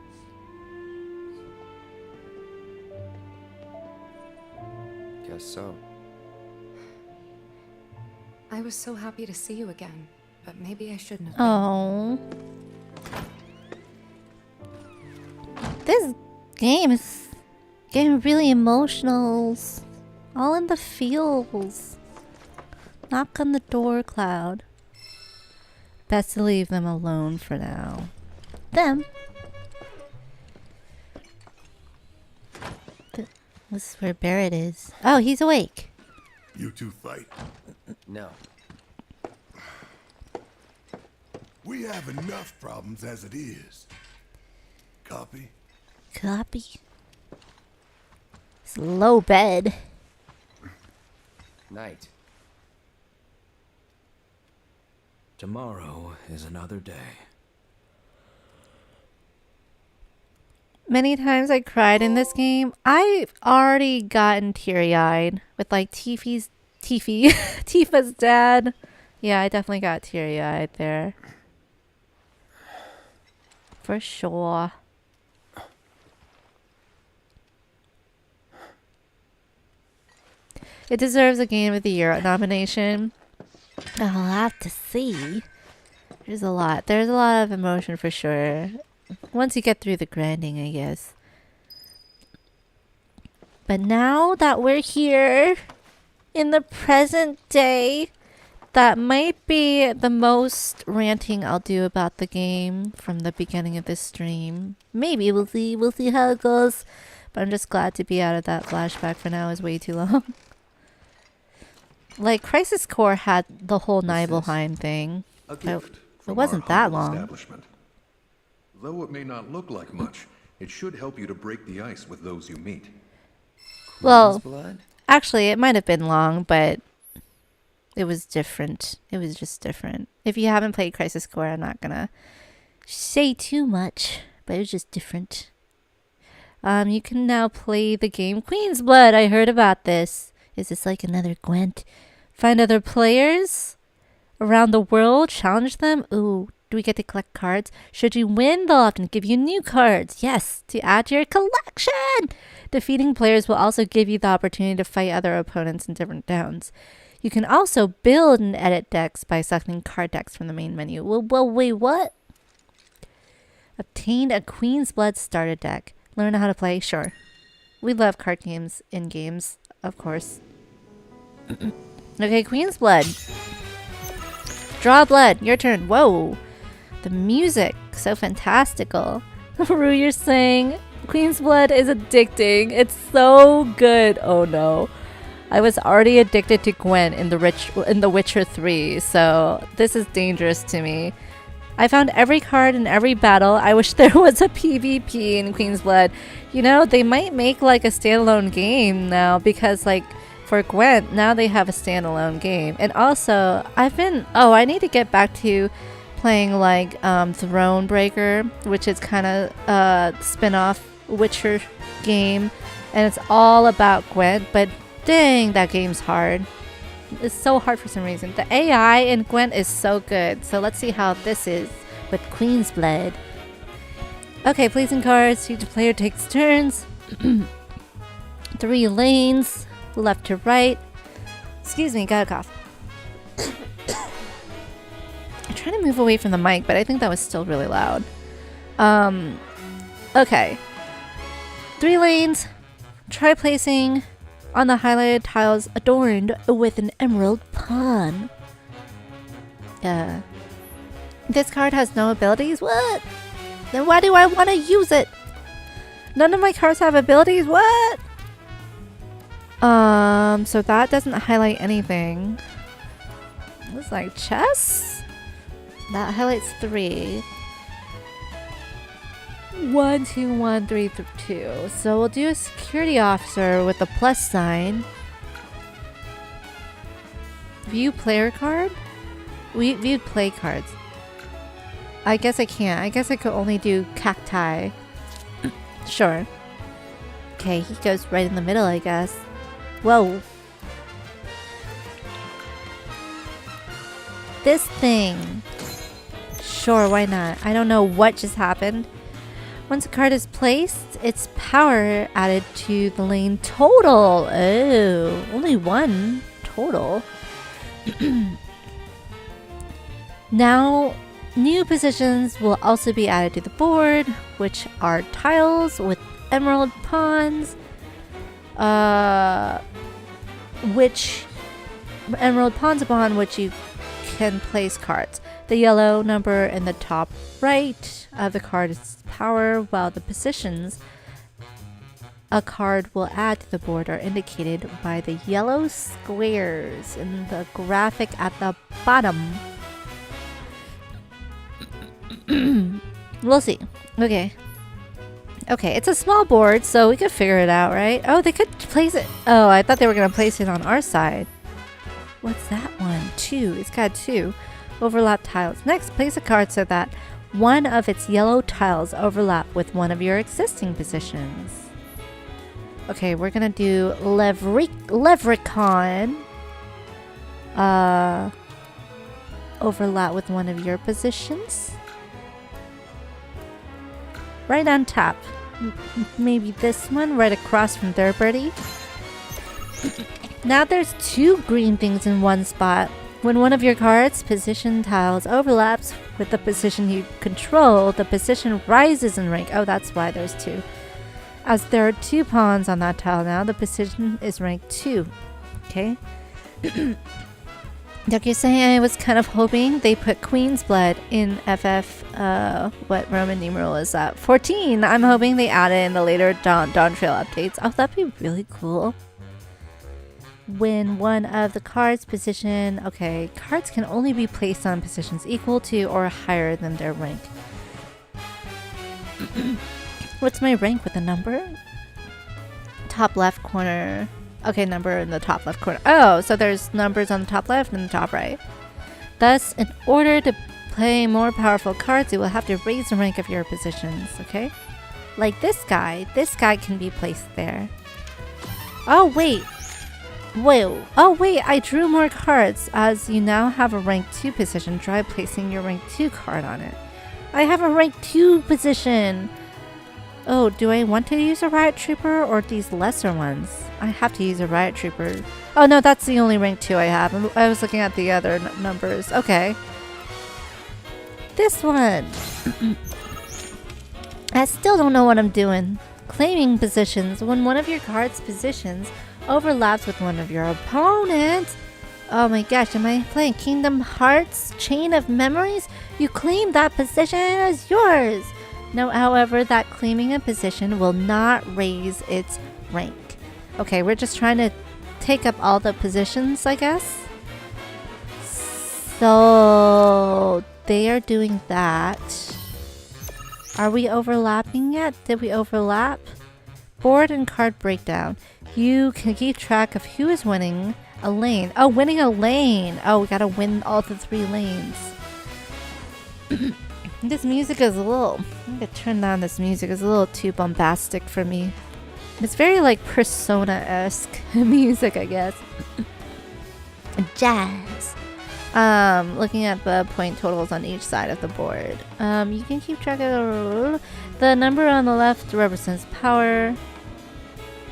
Guess so. I was so happy to see you again, but maybe I shouldn't have. Oh. This game is getting really emotional. All in the feels. Knock on the door, Cloud. Best to leave them alone for now. Them? This is where Barrett is. Oh, he's awake. You two fight. No. We have enough problems as it is. Copy? Copy. It's low bed. Night. Tomorrow is another day. Many times I cried in this game. I've already gotten teary-eyed with like Tifa's dad. Yeah, I definitely got teary-eyed there. For sure. It deserves a Game of the Year nomination. I'll have to see. There's a lot. There's a lot of emotion for sure. Once you get through the grinding, I guess. But now that we're here in the present day, that might be the most ranting I'll do about the game from the beginning of this stream. Maybe we'll see. We'll see how it goes. But I'm just glad to be out of that flashback for now. It's way too long. Like, Crisis Core had the whole Nibelheim thing. It wasn't that long. Though it may not look like much, it should help you to break the ice with those you meet. Well, actually, it might have been long, but it was different. It was just different. If you haven't played Crisis Core, I'm not gonna say too much, but it was just different. You can now play the game Queen's Blood. I heard about this. Is this like another Gwent? Find other players around the world, challenge them. Ooh, do we get to collect cards? Should you win, they'll often give you new cards. Yes, to add to your collection. Defeating players will also give you the opportunity to fight other opponents in different towns. You can also build and edit decks by selecting card decks from the main menu. Well, wait, what? Obtained a Queen's Blood starter deck. Learn how to play? Sure. We love card games in games, of course. Okay, Queen's Blood. Draw blood. Your turn. Whoa. The music. So fantastical. Rue, you're saying Queen's Blood is addicting. It's so good. Oh no. I was already addicted to Gwent in The Witcher 3, so this is dangerous to me. I found every card in every battle. I wish there was a PvP in Queen's Blood. You know, they might make like a standalone game now because like for Gwent, now they have a standalone game. And also, I need to get back to playing like Thronebreaker, which is kind of a spin-off Witcher game. And it's all about Gwent, but dang, that game's hard. It's so hard for some reason. The AI in Gwent is so good. So let's see how this is with Queen's Blood. Okay, placing cards. Each player takes turns. 3 lanes, left to right. Excuse me, got a cough. I'm trying to move away from the mic, but I think that was still really loud. Okay. 3 lanes. Try placing on the highlighted tiles adorned with an emerald pawn. This card has no abilities? What? Then why do I want to use it? None of my cards have abilities? What? So that doesn't highlight anything. Looks like chess? That highlights 3. 1, 2, 1, 3, 2. So we'll do a security officer with a plus sign. View player card? We viewed play cards. I guess I can't. I guess I could only do cacti. Sure. Okay, he goes right in the middle, I guess. Whoa. This thing. Sure, why not? I don't know what just happened. Once a card is placed, its power added to the lane total. Oh, only 1 total. Now, new positions will also be added to the board, which are tiles with emerald pawns, which emerald pawns upon which you can place cards. The yellow number in the top right of the card is power, while the positions a card will add to the board are indicated by the yellow squares in the graphic at the bottom. We'll see. Okay. Okay, it's a small board, so we could figure it out, right? Oh, they could place it. Oh, I thought they were going to place it on our side. What's that one? 2. It's got 2 overlap tiles. Next, place a card so that one of its yellow tiles overlap with one of your existing positions. Okay, we're going to do Levricon. Overlap with one of your positions. Right on top. Maybe this one right across from their birdie. Now there's 2 green things in one spot. When one of your cards' position tiles overlaps with the position you control, the position rises in rank. Oh, that's why there's 2. As there are 2 pawns on that tile now, the position is ranked 2. Okay? Doku-san, I was kind of hoping they put Queen's Blood in FF, what Roman numeral is that? 14! I'm hoping they add it in the later Dawn Trail updates. Oh, that'd be really cool. When one of the cards' position... Okay, cards can only be placed on positions equal to or higher than their rank. What's my rank with a number? Top left corner... Okay, number in the top left corner. Oh, so there's numbers on the top left and the top right. Thus, in order to play more powerful cards, you will have to raise the rank of your positions, okay? Like this guy. This guy can be placed there. Oh, wait. Whoa. Oh, wait. I drew more cards. As you now have a rank 2 position, try placing your rank 2 card on it. I have a rank 2 position. Oh, do I want to use a Riot Trooper or these lesser ones? I have to use a Riot Trooper. Oh no, that's the only rank 2 I have. I was looking at the other numbers. Okay. This one. I still don't know what I'm doing. Claiming positions. When one of your card's positions overlaps with one of your opponents. Oh my gosh, am I playing Kingdom Hearts Chain of Memories? You claim that position as yours. Now, however, that claiming a position will not raise its rank. Okay, we're just trying to take up all the positions, I guess. So, they are doing that. Are we overlapping yet? Did we overlap? Board and card breakdown. You can keep track of who is winning a lane. Oh, winning a lane! Oh, we gotta win all the 3 lanes. This music is a little... I'm gonna turn down this music. It's a little too bombastic for me. It's very like Persona-esque music, I guess. Jazz. Looking at the point totals on each side of the board. You can keep track of the number on the left represents power,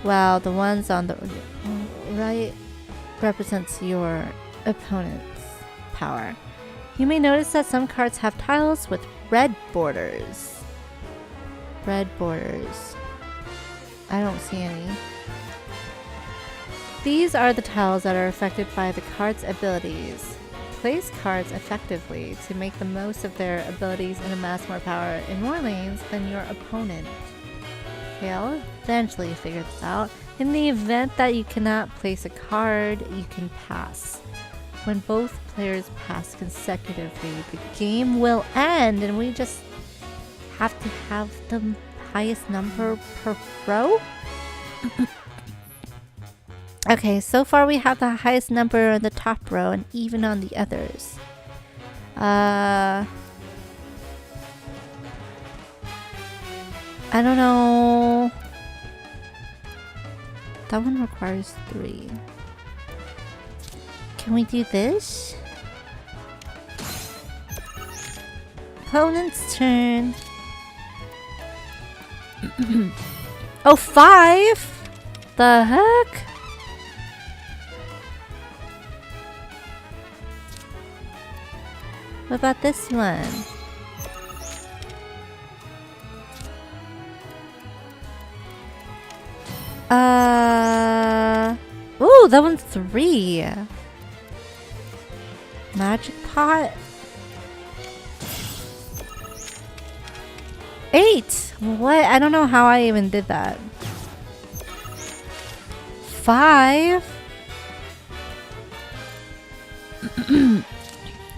while the ones on the right represents your opponent's power. You may notice that some cards have tiles with red borders. Red borders. I don't see any. These are the tiles that are affected by the card's abilities. place cards effectively to make the most of their abilities and amass more power in more lanes than your opponent. Okay, I'll eventually figure this out. In the event that you cannot place a card, you can pass. When both players pass consecutively, the game will end and we just have to have the highest number per row? Okay, so far we have the highest number on the top row and even on the others. I don't know. That one requires 3. Can we do this? Opponent's turn. Oh, 5? The heck? What about this one? Ooh, that one's 3. Magic pot. 8. What? I don't know how I even did that. 5.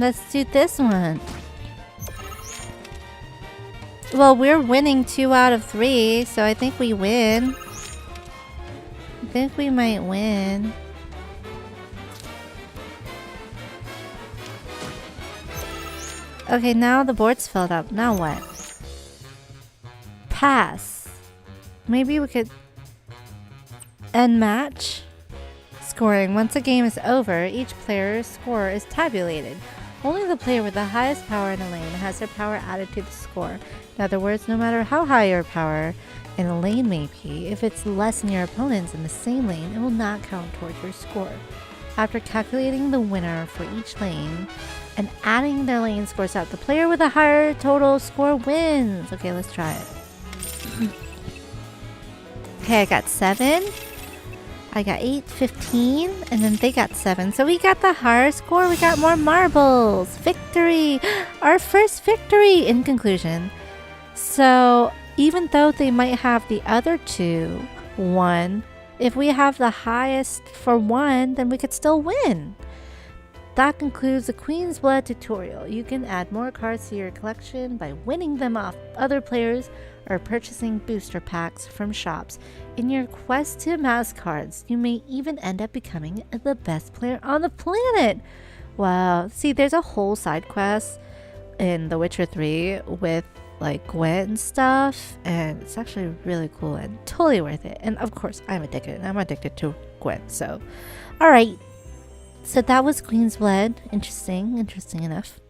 Let's do this one. Well, we're winning 2 out of 3, so I think we win. I think we might win. Okay, now the board's filled up. Now what? Pass. Maybe we could end match. Scoring. Once a game is over, each player's score is tabulated. Only the player with the highest power in a lane has their power added to the score. In other words, no matter how high your power in a lane may be, if it's less than your opponent's in the same lane, it will not count towards your score. After calculating the winner for each lane and adding their lane scores up, the player with a higher total score wins. Okay, let's try it. Okay, I got 7. I got 8, 15, and then they got 7. So we got the higher score. We got more marbles. Victory! Our first victory in conclusion. So even though they might have the other 2 won, if we have the highest for 1, then we could still win. That concludes the Queen's Blood tutorial. You can add more cards to your collection by winning them off other players or purchasing booster packs from shops. In your quest to amass cards, you may even end up becoming the best player on the planet. Wow. See, there's a whole side quest in The Witcher 3 with like Gwent and stuff, and it's actually really cool and totally worth it. And of course, I'm addicted to Gwent, so alright. So that was Queen's Blood. Interesting enough.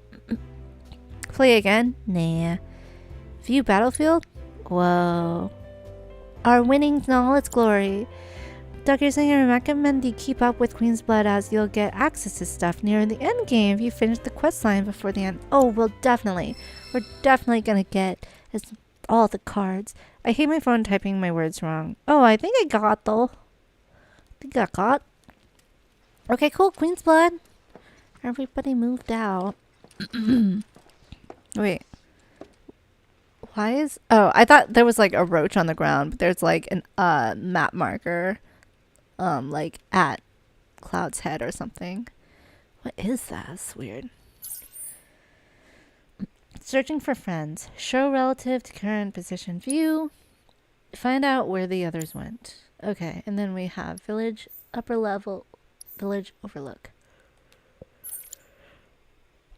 Play again? Nah. View Battlefield? Whoa. Our winnings in all its glory. Dr. Singer, I recommend you keep up with Queen's Blood as you'll get access to stuff near the end game if you finish the quest line before the end. Oh, well, definitely. We're definitely gonna get all the cards. I hate my phone typing my words wrong. Oh, I think I got though. Okay, cool. Queen's Blood. Everybody moved out. Wait. Why is... Oh, I thought there was like a roach on the ground, but there's like an map marker like at Cloud's head or something. What is that? It's weird. Searching for friends. Show relative to current position view. Find out where the others went. Okay, and then we have village upper level, village overlook.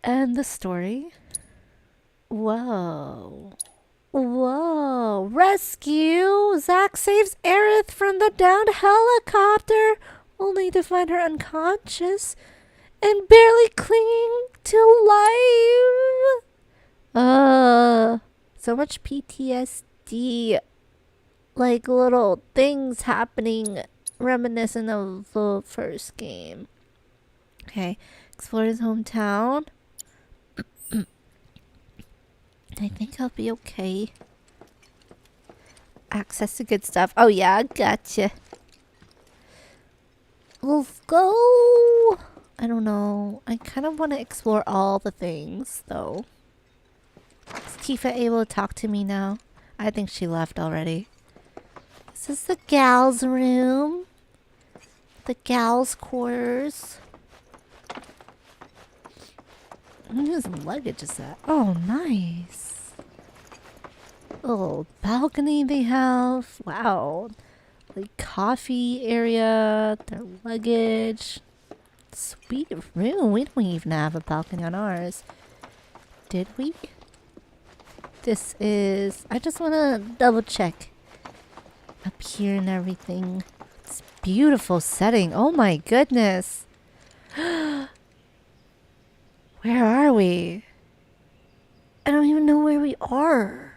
And the story. Whoa. Rescue! Zack saves Aerith from the downed helicopter, only to find her unconscious and barely clinging to life. So much PTSD. Like little things happening reminiscent of the first game. Okay, explore his hometown. I think I'll be okay. Access to good stuff. Oh yeah, I gotcha. Let's go. I don't know. I kind of want to explore all the things, though. Is Tifa able to talk to me now? I think she left already. Is this the gals' room? The gals' quarters? Whose luggage is that? Oh, nice. Little balcony they have. Wow. Like coffee area, their luggage. Sweet room. We don't even have a balcony on ours. Did we? This is... I just want to double check. Up here and everything. It's beautiful setting. Oh my goodness. Where are we? I don't even know where we are.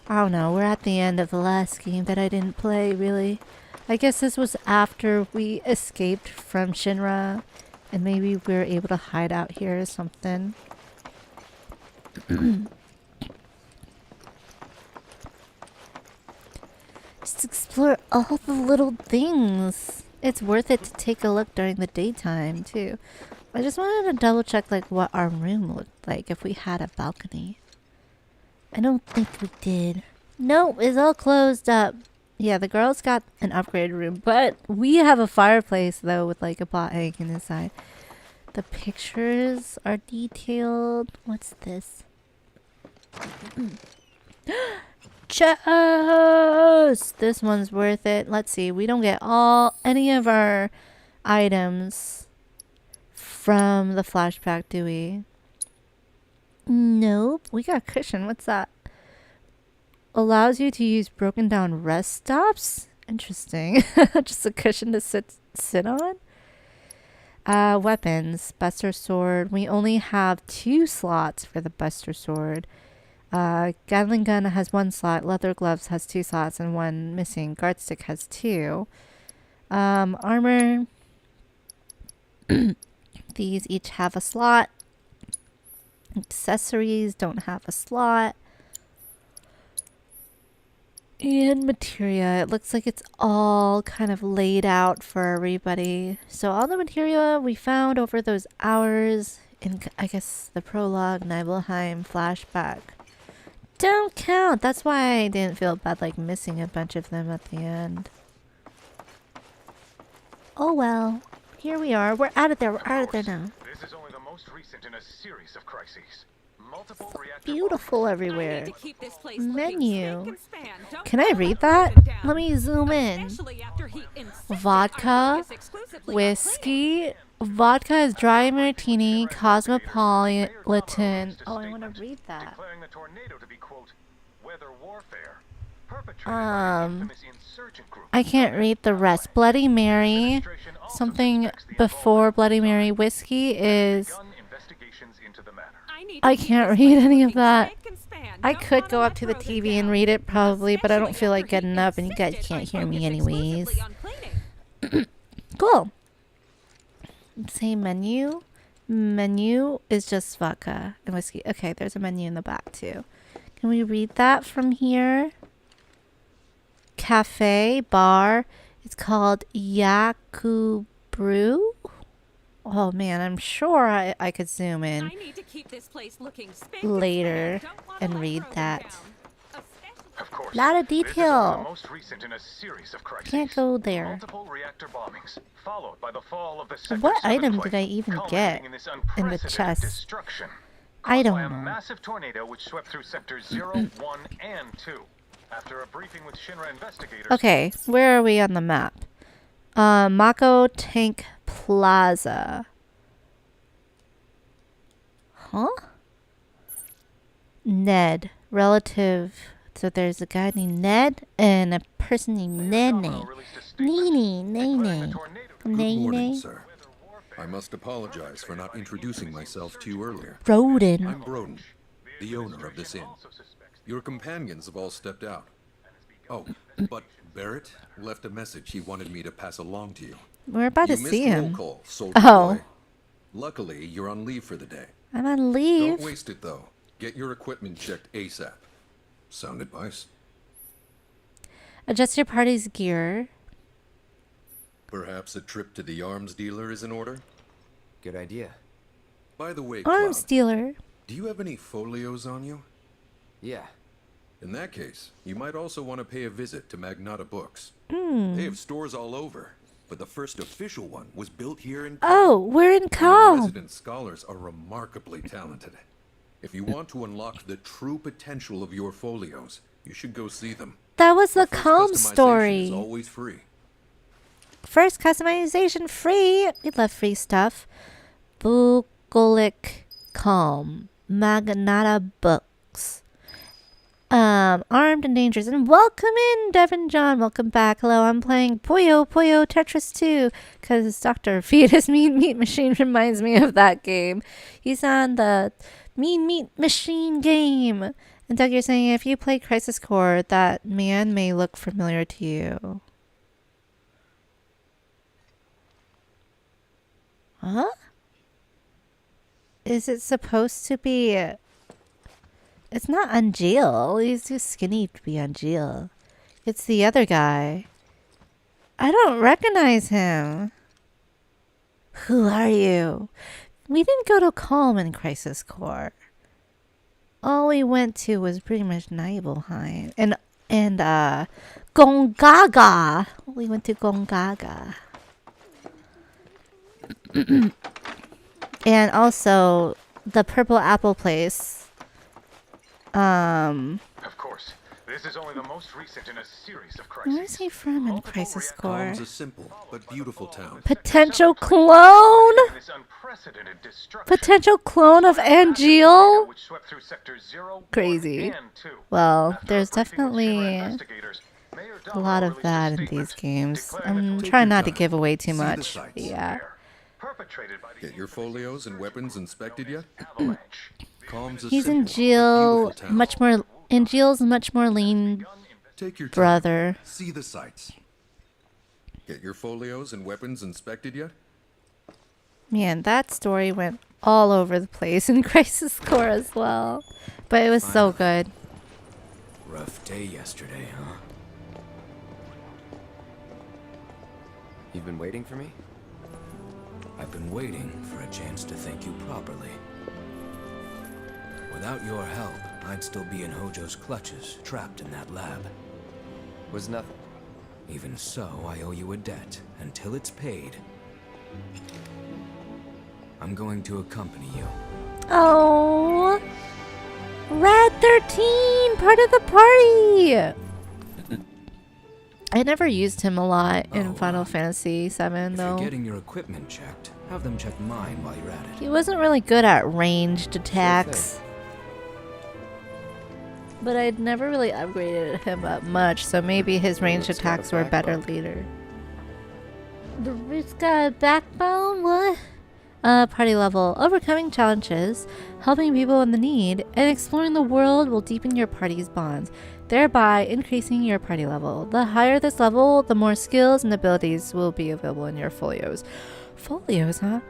I don't know. We're at the end of the last game that I didn't play, really. I guess this was after we escaped from Shinra. And maybe we were able to hide out here or something. Just explore all the little things. It's worth it to take a look during the daytime, too. I just wanted to double check like what our room looked like if we had a balcony. I don't think we did. Nope, it's all closed up. Yeah, the girls got an upgraded room, but we have a fireplace though with like a pot hanging inside. The pictures are detailed. What's this? Chest! This one's worth it. Let's see. We don't get any of our items from the flashback, do we? Nope. We got a cushion. What's that? Allows you to use broken down rest stops? Interesting. Just a cushion to sit on? Weapons. Buster Sword. We only have 2 slots for the Buster Sword. Gatling Gun has 1 slot. Leather Gloves has 2 slots and 1 missing. Guard Stick has 2. Armor. These each have a slot. Accessories don't have a slot. And materia. It looks like it's all kind of laid out for everybody. So all the materia we found over those hours in, I guess, the prologue, Nibelheim flashback. Don't count. That's why I didn't feel bad like missing a bunch of them at the end. Oh well. Here we are. We're out of there. We're out of there now. This is only the most recent in a series of crises. Beautiful everywhere. Menu. Can I read that? Let me zoom in. Vodka, whiskey. Vodka is dry martini, cosmopolitan. Oh, I want to read that. I can't read the rest. Bloody Mary. Something before Bloody Mary whiskey is... I can't read any of that. I could go up to the TV and read it probably, but I don't feel like getting up and you guys can't hear me anyways. Cool. Say menu. Menu is just vodka and whiskey. Okay, there's a menu in the back too. Can we read that from here? Cafe, bar. It's called Yaku Brew. Oh man, I'm sure I could zoom in later and read that. A lot of detail. Can't go there. What item did I even get in the chest? I don't know. Massive tornado which swept through sectors 0, 1, and 2. After a briefing with Shinra investigators. Okay, where are we on the map? Mako Tank Plaza. Huh? Ned. Relative. So there's a guy named Ned and a person named Nene. Nene. Good morning, sir. I must apologize for not introducing myself to you earlier. Broden. I'm Broden, the owner of this inn. Your companions have all stepped out. Oh, but Barrett left a message he wanted me to pass along to you. We're about to see him. Roll call, Oh. boy. Luckily, you're on leave for the day. I'm on leave. Don't waste it, though. Get your equipment checked ASAP. Sound advice? Adjust your party's gear. Perhaps a trip to the arms dealer is in order? Good idea. By the way, Arms Cloud, dealer. do you have any folios on you? Yeah. In that case, you might also want to pay a visit to Magnata Books. Hmm. They have stores all over, but the first official one was built here in Oh, we're in The Calm. resident scholars are remarkably talented. If you want to unlock the true potential of your folios, you should go see them. That was the First Calm customization story. is always free. First customization free. We love free stuff. Bucolic Calm. Magnata Books. Armed and Dangerous. And welcome in, Devin John. Welcome back. Hello, I'm playing Puyo Tetris 2. Because Dr. Fetus Mean Meat Machine reminds me of that game. He's on the Mean Meat Machine game. And Doug, you're saying if you play Crisis Core, that man may look familiar to you. Huh? Is it supposed to be... It's not Angeal. He's too skinny to be Angeal. It's the other guy. I don't recognize him. Who are you? We didn't go to Calm in Crisis Core. All we went to was pretty much Nibelheim. And Gongaga. We went to Gongaga. And also the Purple Apple place. Of course, this is only the most recent in a series of crises. Where's he from in Crisis Core? Calm's a simple but beautiful town. Potential clone? Potential clone of Angeal? Crazy. Well, there's definitely a lot of that in these games. I'm trying not to give away too much. Yeah. Get your folios and weapons inspected yet? Calm's a He's simple in but jail, beautiful town. much more. Angeal's much more lean Take your time. brother. See the sights. Get your folios and weapons inspected yet? Man, that story went all over the place in Crisis Core as well. But it was so good. Rough day yesterday, huh? You've been waiting for me? I've been waiting for a chance to thank you properly. Without your help, I'd still be in Hojo's clutches, trapped in that lab. Was nothing. Even so, I owe you a debt. Until it's paid, I'm going to accompany you. Oh, Rad 13, part of the party. I never used him a lot in Final Fantasy VII, If though. you're getting your equipment checked, have them check mine while you're at it. He wasn't really good at ranged attacks. But I'd never really upgraded him up much, so maybe his ranged attacks were better later. The root's got a backbone? What? Party level. Overcoming challenges, helping people in the need, and exploring the world will deepen your party's bonds, thereby increasing your party level. The higher this level, the more skills and abilities will be available in your folios. Folios, huh?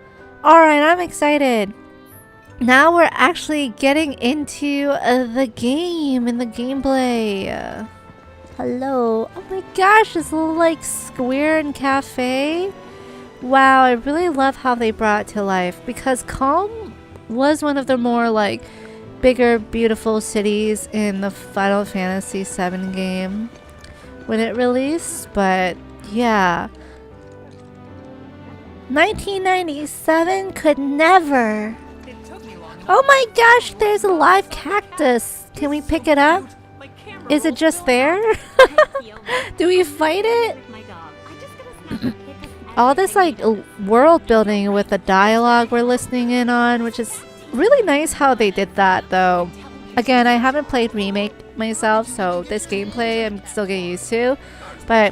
Alright, I'm excited. Now we're actually getting into the game and the gameplay. Hello. Oh my gosh, this little like square and cafe. Wow, I really love how they brought it to life because Calm was one of the more like bigger, beautiful cities in the Final Fantasy VII game when it released, but yeah. 1997 could never. Oh my gosh, there's a live cactus. Can we pick it up? Is it just there? Do we fight it? All this like world building with the dialogue we're listening in on, which is really nice how they did that though. Again, I haven't played Remake myself, so this gameplay I'm still getting used to. But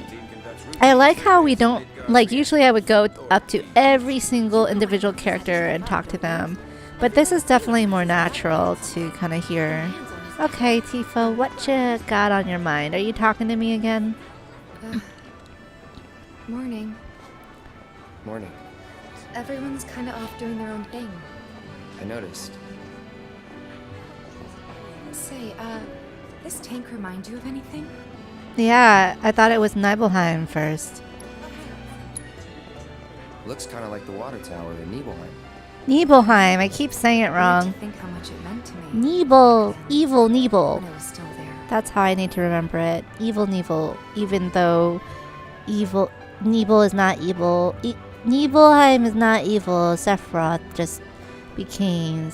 I like how we don't, like usually I would go up to every single individual character and talk to them. But this is definitely more natural to kind of hear. Okay, Tifa, what you got on your mind? Are you talking to me again? Morning. Morning. Everyone's kind of off doing their own thing. I noticed. Say, this tank remind you of anything? Yeah, I thought it was Nibelheim first. Looks kind of like the water tower in Nibelheim. Nibelheim. I keep saying it wrong. Think how much it meant to me. Nebel. Evil Nebel. When I was still there. That's how I need to remember it. Evil Nebel. Even though evil Nebel is not evil. Nibelheim is not evil. Sephiroth just became,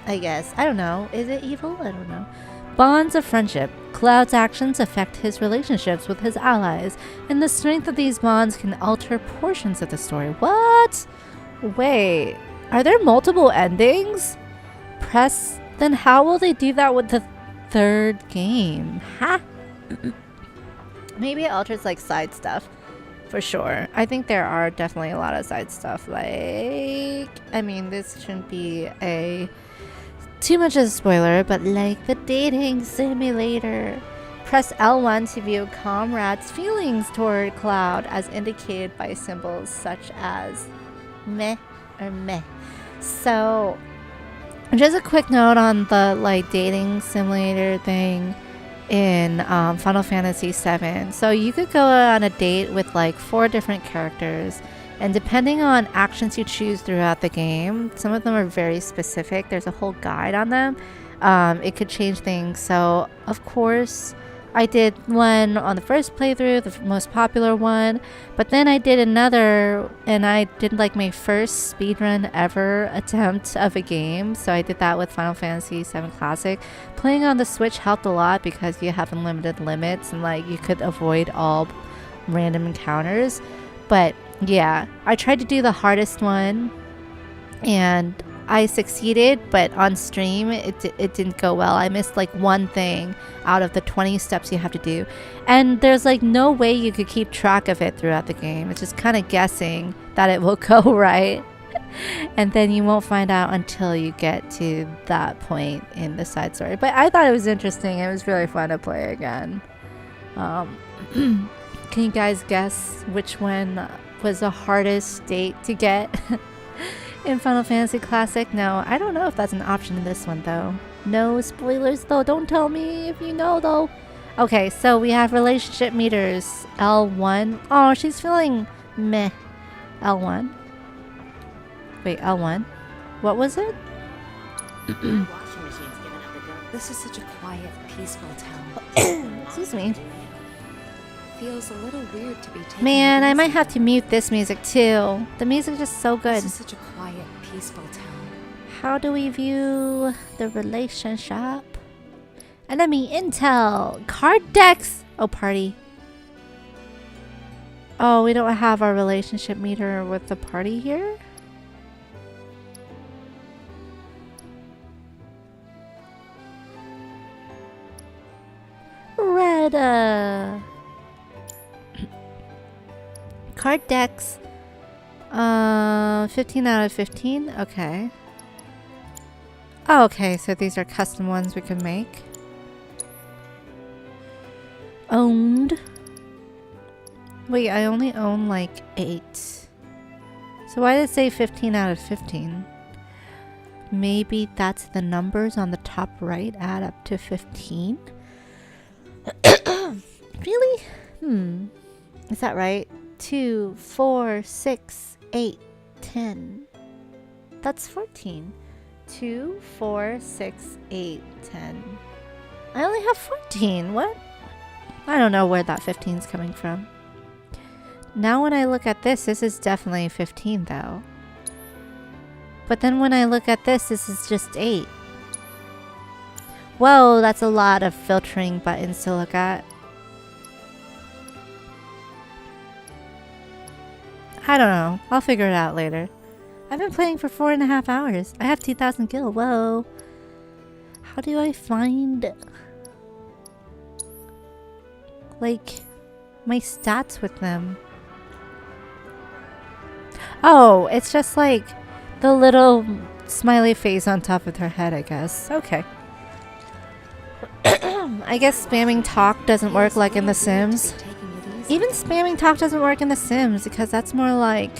I guess. I don't know. Is it evil? I don't know. Bonds of friendship. Cloud's actions affect his relationships with his allies, and the strength of these bonds can alter portions of the story. What? Wait, are there multiple endings? Then how will they do that with the third game? Huh? Maybe it alters like side stuff. For sure. I think there are definitely a lot of side stuff. Like, I mean, this shouldn't be too much of a spoiler, but like the dating simulator. Press L1 to view comrades' feelings toward Cloud as indicated by symbols such as meh or meh. So, just a quick note on the like dating simulator thing in Final Fantasy VII. So you could go on a date with like 4 different characters, and depending on actions you choose throughout the game, some of them are very specific. There's a whole guide on them. It could change things. So of course I did one on the first playthrough, the most popular one, but then I did another, and I did like my first speedrun ever attempt of a game. So I did that with Final Fantasy VII Classic. Playing on the Switch helped a lot because you have unlimited limits and like you could avoid all random encounters. But yeah, I tried to do the hardest one and I succeeded, but on stream it didn't go well. I missed like one thing out of the 20 steps you have to do, and there's like no way you could keep track of it throughout the game. It's just kind of guessing that it will go right, and then you won't find out until you get to that point in the side story. But I thought it was interesting. It was really fun to play again. Can you guys guess which one was the hardest date to get in Final Fantasy Classic? No, I don't know if that's an option in this one though. No spoilers though, don't tell me if you know though. Okay, so we have relationship meters. L1. Oh, she's feeling meh. L1. Wait, L1. What was it? This is such a quiet, peaceful town. Excuse me. Feels a little weird to be taken. Man, I might have to mute this music too. The music is just so good. This is such a quiet, peaceful town. How do we view the relationship? Enemy intel. Card decks. Oh, party. Oh, we don't have our relationship meter with the party here? Red. Card decks. 15 out of 15. Okay. Oh, okay, so these are custom ones we can make. Owned. Wait, I only own like 8. So why did it say 15 out of 15? Maybe that's the numbers on the top right add up to 15? Really? Is that right? 2, 4, 6, 8, 10. That's 14. 2, 4, 6, 8, 10. I only have 14. What? I don't know where that 15 is coming from. Now when I look at this is definitely 15 though. But then when I look at this is just 8. Whoa, that's a lot of filtering buttons to look at. I don't know. I'll figure it out later. I've been playing for 4.5 hours. I have 2,000 gil. Whoa. How do I find like my stats with them? Oh, it's just like the little smiley face on top of her head, I guess. Okay. I guess spamming talk doesn't work like in The Sims. Even spamming talk doesn't work in The Sims because that's more like,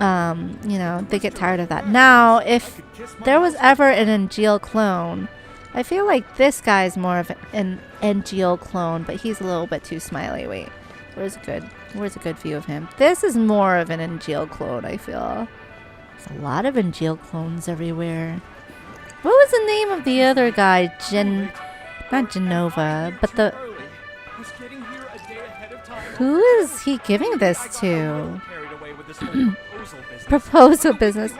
you know, they get tired of that. Now, if there was ever an NGL clone, I feel like this guy's more of an NGL clone, but he's a little bit too smiley. Wait, where's good? Where's a good view of him? This is more of an Angeal clone, I feel. There's a lot of Angeal clones everywhere. What was the name of the other guy? Not Genova, but the... Who is he giving this to? Proposal business.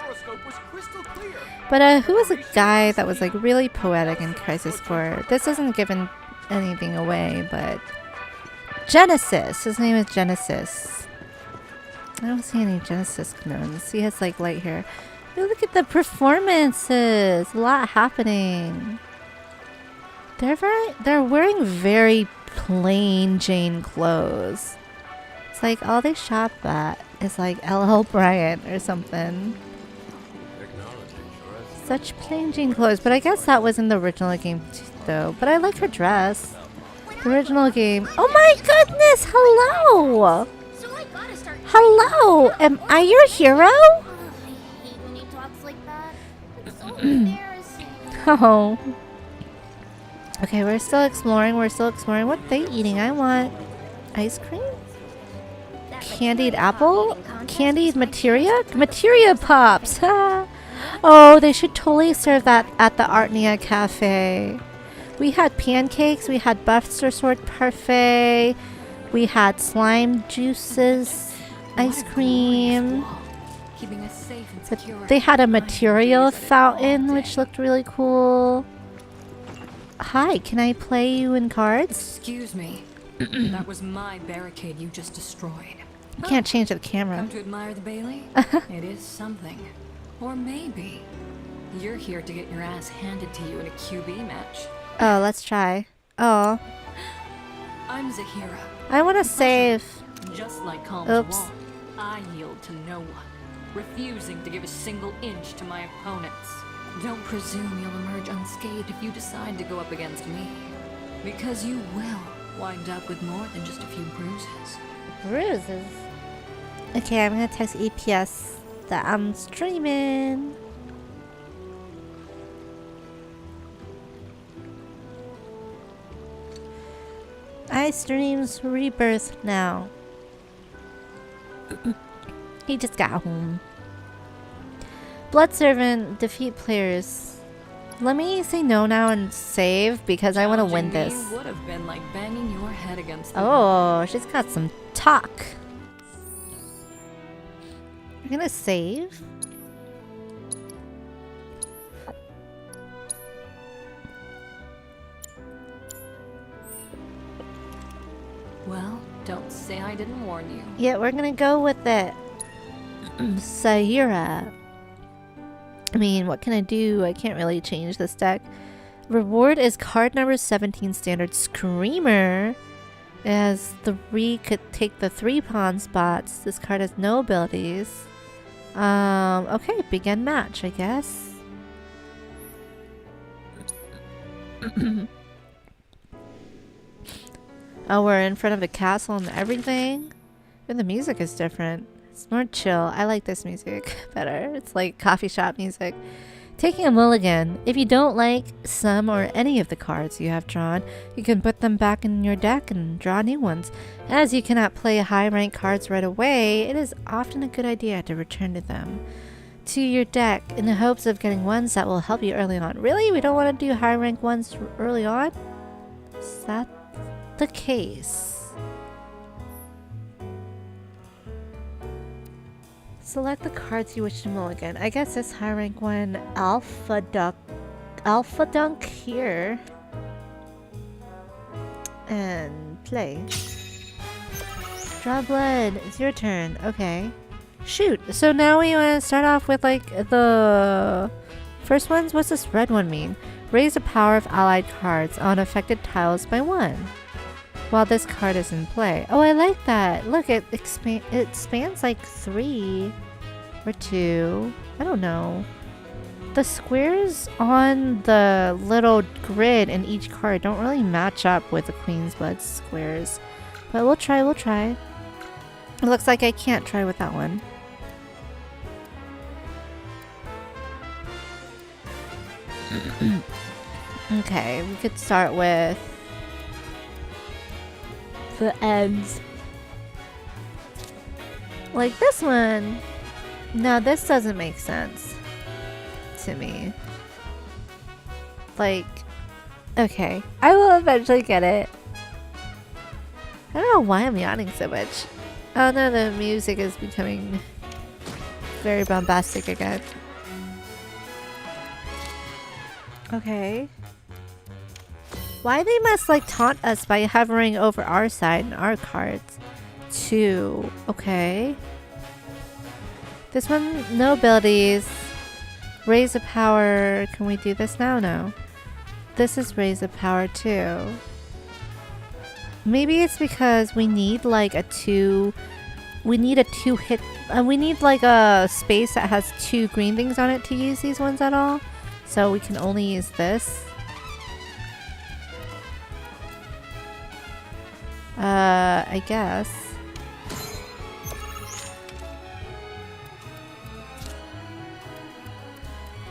But who was a guy that was like really poetic in Crisis Core? This isn't giving anything away, but Genesis. His name is Genesis. I don't see any Genesis clones. He has like light hair. Look at the performances. A lot happening. They're wearing very plain Jane clothes. It's like all they shop at is like LL Bryant or something. Such plain Jane clothes, but I guess that was in the original game though. But I like her dress. The original game. Oh my goodness! Hello! Hello! Am I your hero? Oh. Okay, we're still exploring. What are they eating? I want ice cream? Candied apple? Candied materia? Materia pops! Oh, they should totally serve that at the Artnia Cafe. We had pancakes, we had Buster Sword Parfait, we had slime juices, ice cream. They had a material fountain, which looked really cool. Hi, can I play you in cards? Excuse me. That was my barricade you just destroyed. You can't change the camera. Come to admire the Bailey? It is something. Or maybe you're here to get your ass handed to you in a QB match. Oh, let's try. Oh. I'm Zahira. I want to save. Just like Calm's Oops. wall, I yield to no one, refusing to give a single inch to my opponents. Don't presume you'll emerge unscathed if you decide to go up against me, because you will wind up with more than just a few bruises. Bruises? Okay, I'm gonna text EPS that I'm streaming. I streams Rebirth now. He just got home. Blood Servant, defeat players. Let me say no now and save because I want to win this. Would have been like banging your head against the Oh, she's got some talk. I'm gonna save. Well, don't say I didn't warn you. Yeah, we're gonna go with it. Sayura. I mean, what can I do? I can't really change this deck. Reward is card number 17 standard Screamer. As could take the 3 pawn spots. This card has no abilities. Okay, begin match, I guess. Oh, we're in front of the castle and everything. And the music is different. It's more chill. I like this music better. It's like coffee shop music. Taking a mulligan. If you don't like some or any of the cards you have drawn, you can put them back in your deck and draw new ones. As you cannot play high rank cards right away, it is often a good idea to return to them to your deck in the hopes of getting ones that will help you early on. Really? We don't want to do high rank ones early on? Is that the case? Select the cards you wish to mulligan. I guess this high rank one, Alpha Dunk here. And play. Draw blood. It's your turn. Okay. Shoot. So now we want to start off with like the first ones. What's this red one mean? Raise the power of allied cards on affected tiles by 1 while this card is in play. Oh, I like that. Look, it spans like 3 or 2. I don't know. The squares on the little grid in each card don't really match up with the Queen's Blood squares. But we'll try. It looks like I can't try with that one. Okay, we could start with the ends. Like this one. No, this doesn't make sense to me. Like, okay, I will eventually get it. I don't know why I'm yawning so much. Oh no, the music is becoming very bombastic again. Okay. Why they must like taunt us by hovering over our side and our cards too. Okay. This one, no abilities. Raise the power. Can we do this now? No. This is raise the power too. Maybe it's because we need like a two. We need a two hit. We need like a space that has two green things on it to use these ones at all. So we can only use this. I guess.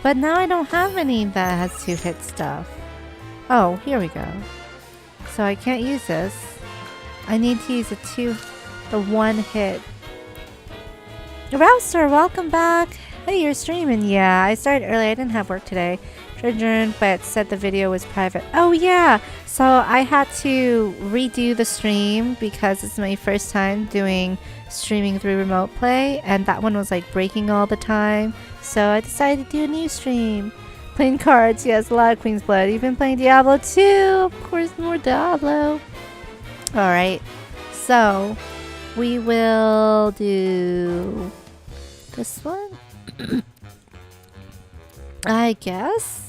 But now I don't have any that has two hit stuff. Oh, here we go. So I can't use this. I need to use the one hit. Rouster, welcome back. Hey, you're streaming. Yeah, I started early. I didn't have work today. Adjourned, but said the video was private. Oh yeah. So I had to redo the stream because it's my first time doing streaming through remote play, and that one was like breaking all the time. So I decided to do a new stream. Playing cards, yes, a lot of Queen's Blood. Even playing Diablo 2, of course, more Diablo. Alright, so we will do this one. I guess.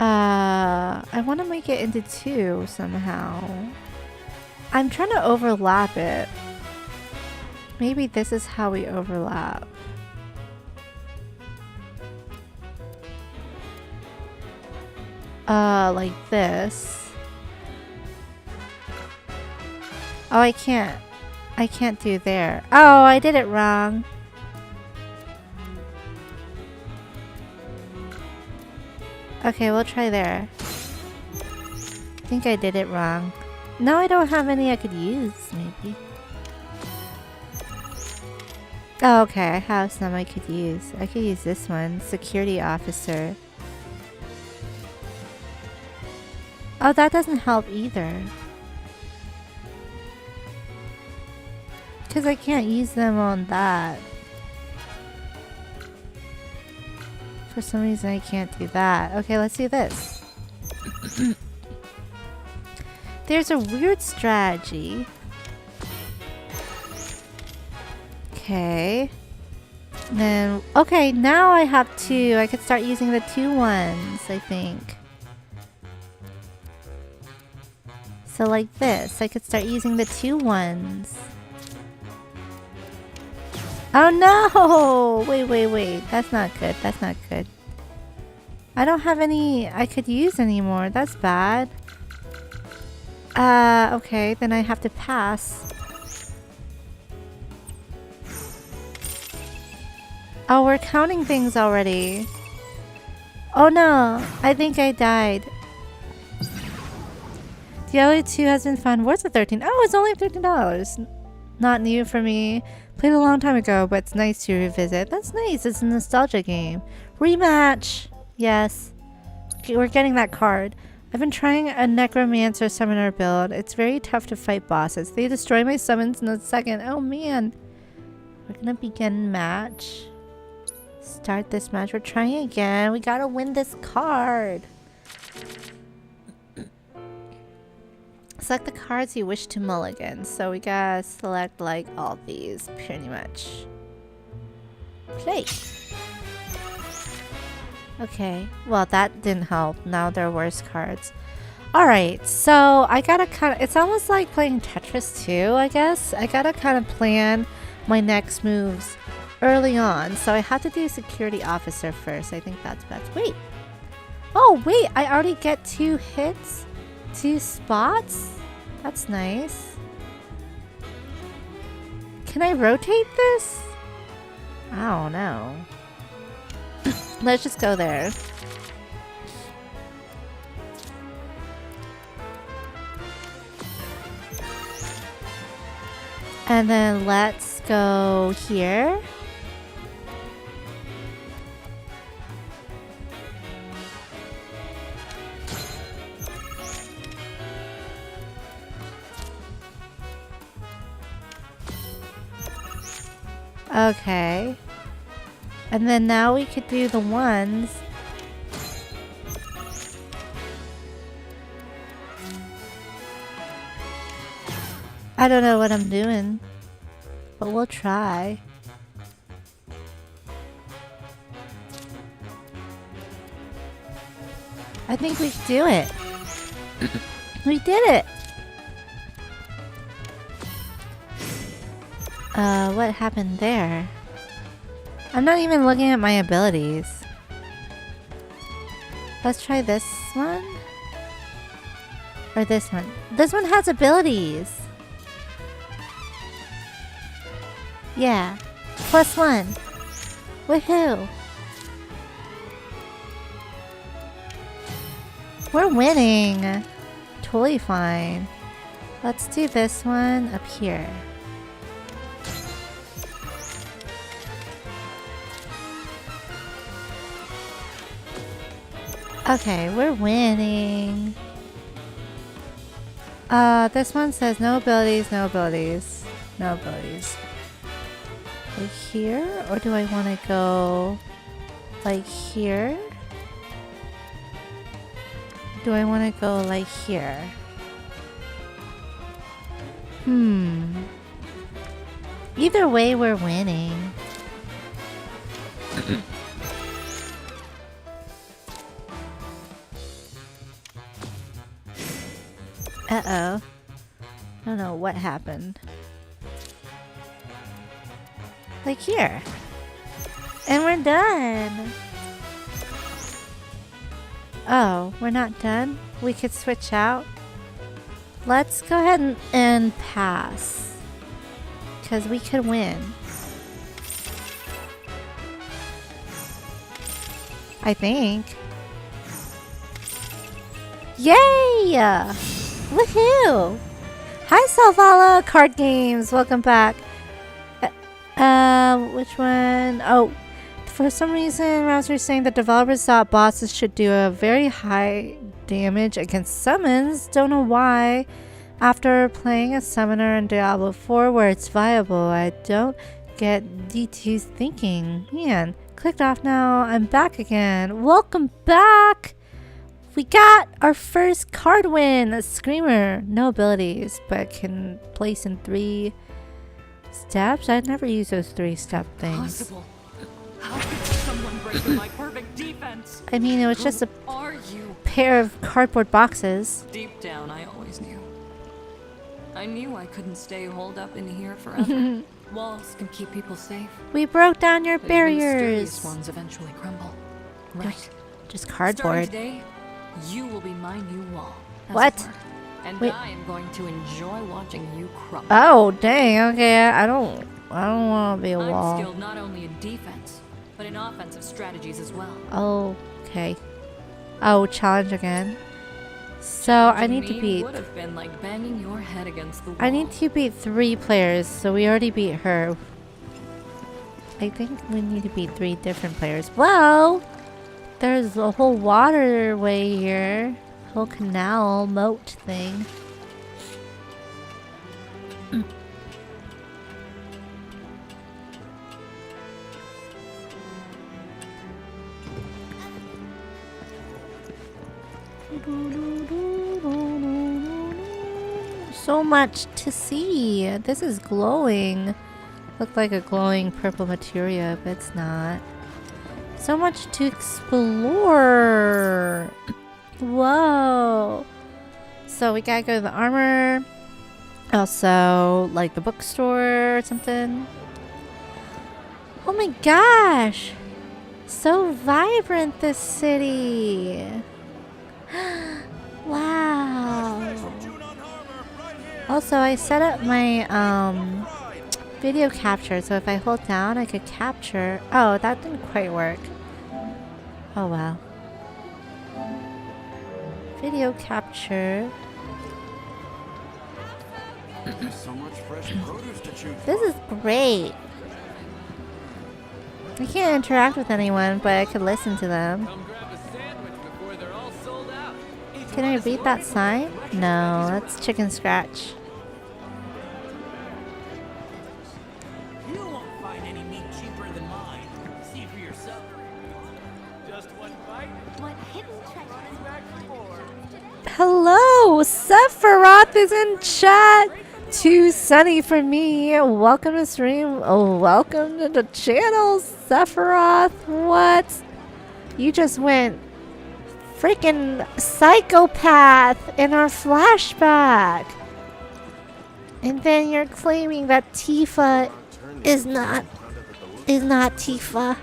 I want to make it into two somehow. I'm trying to overlap it. Maybe this is how we overlap. Like this. Oh, I can't do there. Oh, I did it wrong. Okay, we'll try there. I think I did it wrong. No, I don't have any I could use, maybe. Oh, okay, I have some I could use. I could use this one, Security Officer. Oh, that doesn't help either. Because I can't use them on that. For some reason I can't do that. Okay, let's do this. There's a weird strategy. Okay. Then, okay, now I have two. I could start using the 2 ones, I think. So like this, I could start using the 2 ones. Oh no! Wait. That's not good. That's not good. I don't have any I could use anymore. That's bad. Okay, then I have to pass. Oh, we're counting things already. Oh no, I think I died. Diablo 2 has been fun. Where's the 13? Oh, it's only $13. Not new for me. Played a long time ago, but it's nice to revisit. That's nice. It's a nostalgia game. Rematch. Yes. Okay, we're getting that card. I've been trying a Necromancer Summoner build. It's very tough to fight bosses. They destroy my summons in a second. Oh man. We're gonna begin match. Start this match. We're trying again. We gotta win this card. Select the cards you wish to mulligan. So we gotta select like all these pretty much. Play. Okay, well that didn't help. Now they're worse cards. Alright, so I gotta kind of, it's almost like playing Tetris 2, I guess. I gotta kind of plan my next moves early on. So I have to do Security Officer first. I think that's best. Wait. Oh wait, I already get 2 hits? 2 spots? That's nice. Can I rotate this? I don't know. Let's just go there. And then let's go here. Okay. And then now we could do the ones. I don't know what I'm doing, but we'll try. I think we can do it. We did it. What happened there? I'm not even looking at my abilities. Let's try this one. Or this one. This one has abilities. Yeah. +1. Woohoo. We're winning. Totally fine. Let's do this one up here. Okay, we're winning. This one says no abilities, no abilities, no abilities. Like here? Or do I want to go like here? Do I want to go like here? Either way, we're winning. Uh-oh. I don't know what happened. Like here. And we're done. Oh, we're not done? We could switch out? Let's go ahead and pass. Because we could win. I think. Yay! Woohoo! Hi, Salvala Card Games. Welcome back. Which one? Oh, for some reason, Rouser is saying that developers thought bosses should do a very high damage against summons. Don't know why. After playing a summoner in Diablo 4 where it's viable, I don't get D2's thinking. Man, clicked off now. I'm back again. Welcome back! We got our first card win! A Screamer. No abilities, but can place in 3 steps? I'd never use those 3-step things. Possible. How could someone break my perfect defense? I mean, it was just a pair of cardboard boxes. Deep down, I always knew. I knew I couldn't stay holed up in here forever. Walls can keep people safe. We broke down your But barriers. mysterious ones eventually crumble. Right. Just cardboard. Starting today, you will be my new wall. as What? it were. And Wait. I am going to enjoy watching you crumble. Oh, dang. Okay, I don't want to be a I'm wall. skilled not only in defense, but in offensive strategies as well. Oh, okay. Oh, challenge again. So I need to beat. Would have been like banging your head against the wall. I need to beat 3 players. So we already beat her. I think we need to beat 3 different players. Well, there's a whole waterway here, whole canal moat thing. So much to see. This is glowing. Looked like a glowing purple materia, but it's not. So much to explore. Whoa. So we gotta go to the armor. Also, like the bookstore or something. Oh my gosh. So vibrant, this city. Wow. Also, I set up my video capture, so if I hold down, I could capture. Oh, that didn't quite work. Oh well. Video capture. There's so much fresh produce to choose This is great. I can't interact with anyone, but I could listen to them. Can I read that sign? No, that's chicken scratch. You won't find any meat cheaper than mine. See for yourself. Just one bite. What hidden treasure? Back for more. Hello, Sephiroth is in chat. Too sunny for me. Welcome to stream. Oh, welcome to the channel, Sephiroth. What? You just went freaking psychopath in our flashback. And then you're claiming that Tifa is not Tifa.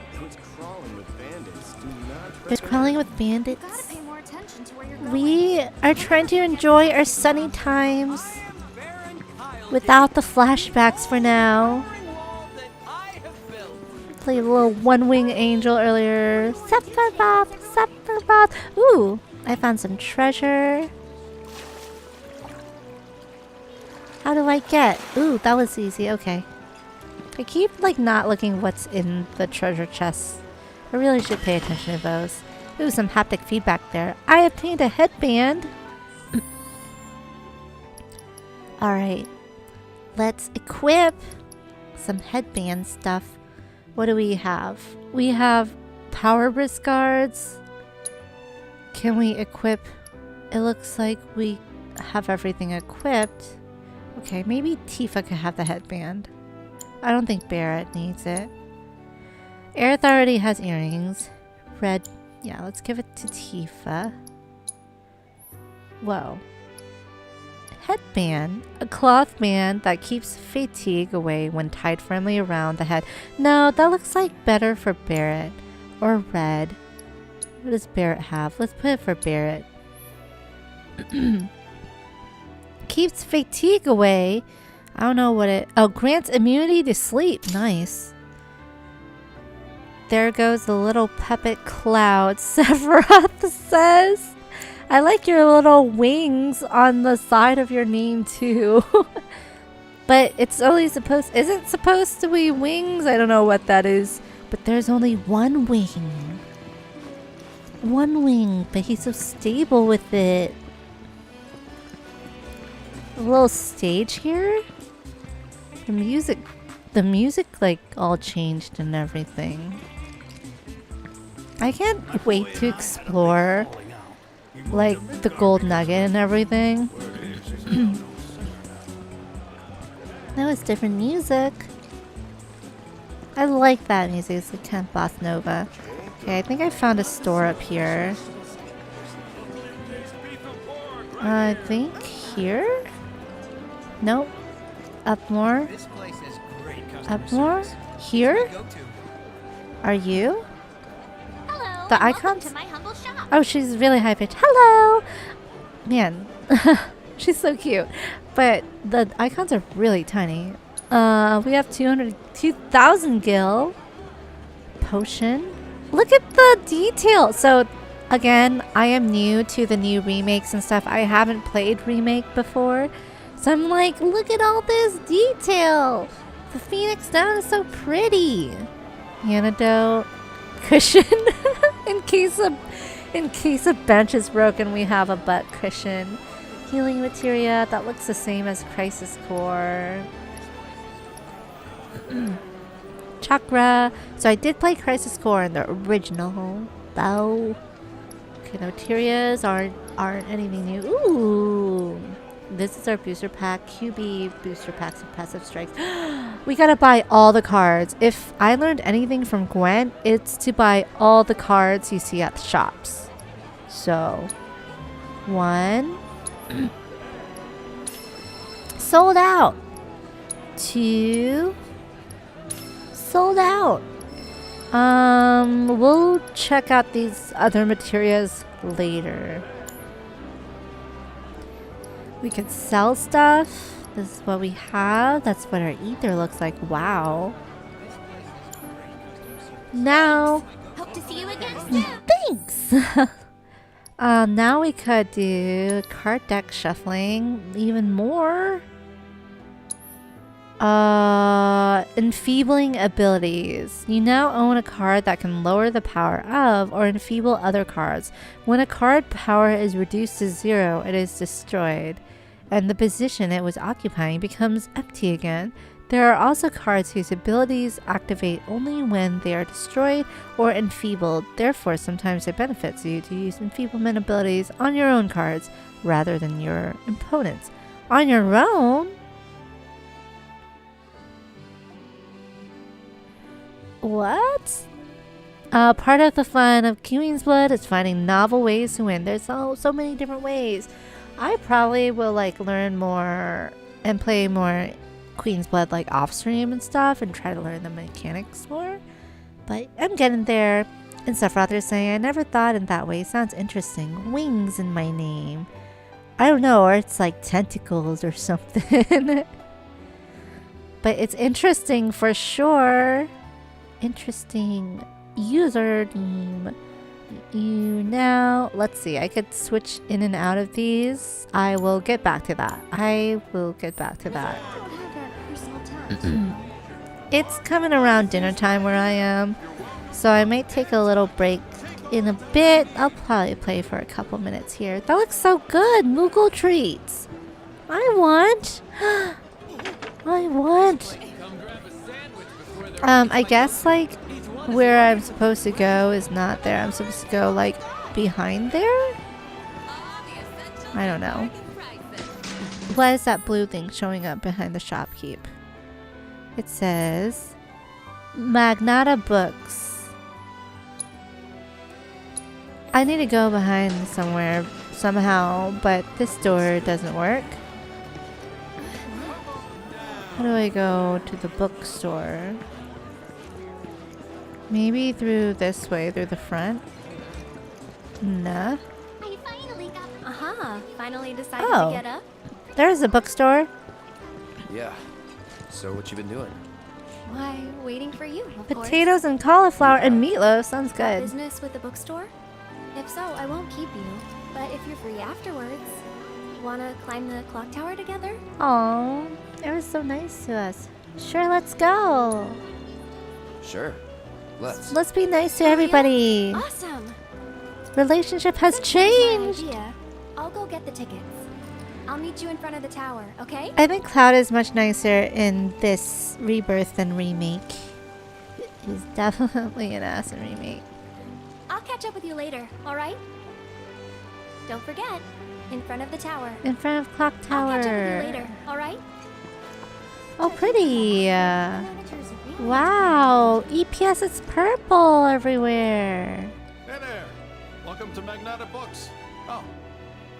It's crawling with bandits. We are trying to enjoy our sunny times without the flashbacks for now. Played a little one-wing angel earlier. Sephiroth, Sephiroth. Ooh, I found some treasure. How do I get? Ooh, that was easy. Okay. I keep like not looking what's in the treasure chests. I really should pay attention to those. Ooh, some haptic feedback there. I obtained a headband. Alright. Let's equip some headband stuff. What do we have? We have power wrist guards. Can we equip? It looks like we have everything equipped. Okay, maybe Tifa could have the headband. I don't think Barrett needs it. Aerith already has earrings. Red. Yeah, let's give it to Tifa. Whoa. Headband. A cloth band that keeps fatigue away when tied firmly around the head. No, that looks like better for Barrett. Or red. What does Barrett have? Let's put it for Barrett. Keeps fatigue away. I don't know what it... Oh, grants immunity to sleep. Nice. There goes the little puppet cloud, Sephiroth says. I like your little wings on the side of your name too. But it's only supposed... Is it supposed to be wings? I don't know what that is. But there's only one wing. One wing, but he's so stable with it. A little stage here. The music like all changed and everything. I can't wait to explore like the gold nugget and everything. That was different music. I like that music. It's like kind of bossa nova. Okay, I think I found a store up here. I think here? Nope. Up more? Up more? Here? Are you? Hello. The icons? To my humble shop. Oh, she's really high pitched. Hello! Man, she's so cute. But the icons are really tiny. We have 2,000 gil. Potion. Look at the detail. So, again, I am new to the new remakes and stuff. I haven't played Remake before. So I'm like, look at all this detail. The Phoenix down is so pretty. Antidote. Cushion. in case a bench is broken, we have a butt cushion. Healing materia. That looks the same as Crisis Core. Chakra. So I did play Crisis Core in the original, though. Okay, the materias aren't anything new. Ooh. This is our booster pack. QB booster packs of passive strikes. We gotta buy all the cards. If I learned anything from Gwen, it's to buy all the cards you see at the shops. So, 1. Sold out. 2. Sold out. We'll check out these other materials later. We can sell stuff. This is what we have. That's what our ether looks like. Wow. Now. Hope to see you again soon. Thanks. Now we could do card deck shuffling even more. Enfeebling abilities. You now own a card that can lower the power of or enfeeble other cards. When a card power is reduced to 0, it is destroyed, and the position it was occupying becomes empty again. There are also cards whose abilities activate only when they are destroyed or enfeebled. Therefore, sometimes it benefits you to use enfeeblement abilities on your own cards rather than your opponents. On your own? What? Part of the fun of Queen's Blood is finding novel ways to win. There's so many different ways. I probably will like learn more and play more Queen's Blood like off stream and stuff and try to learn the mechanics more. But I'm getting there. And Sephiroth is saying, I never thought in that way. Sounds interesting. Wings in my name. I don't know, or it's like tentacles or something. But it's interesting for sure. Interesting username. You now, let's see, I could switch in and out of these. I will get back to that. It's coming around dinner time where I am, so I might take a little break in a bit. I'll probably play for a couple minutes here. That looks so good. Moogle treats. I want. I guess like where I'm supposed to go is not there. I'm supposed to go like behind there? I don't know. What is that blue thing showing up behind the shopkeep? It says Magnata Books. I need to go behind somewhere somehow, but this door doesn't work. How do I go to the bookstore? Maybe through this way, through the front? Nah. Finally decided to get up? There's a bookstore. Yeah. So what you been doing? Why, waiting for you, of course. Potatoes and cauliflower and meatloaf. Sounds Got good. business with the bookstore? If so, I won't keep you. But if you're free afterwards, wanna climb the clock tower together? Aw, it was so nice to us. Sure, let's go. Sure. Let's be nice to everybody. Awesome. Relationship has Since that's my changed. idea, I'll go get the tickets. I'll meet you in front of the tower, okay? I think Cloud is much nicer in this rebirth than remake. He's definitely an ass in remake. I'll catch up with you later, alright? Don't forget, in front of the tower. In front of Clock Tower. I'll catch up with you later, alright? Oh, pretty. Wow. EPS is purple everywhere. Hey there! Welcome to Magnata Books. Oh,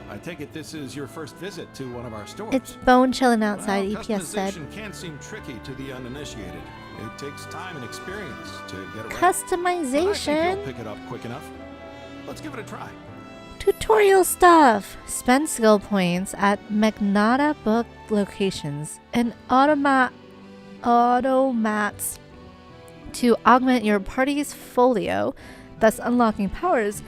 I take it this is your first visit to one of our stores. It's bone chilling outside, Well, EPS said. customization can seem tricky to the uninitiated. It takes time and experience to get it right. Customization? But I think you'll pick it up quick enough. Let's give it a try. Tutorial stuff. Spend skill points at Magnata book locations and automats to augment your party's folio, thus unlocking powers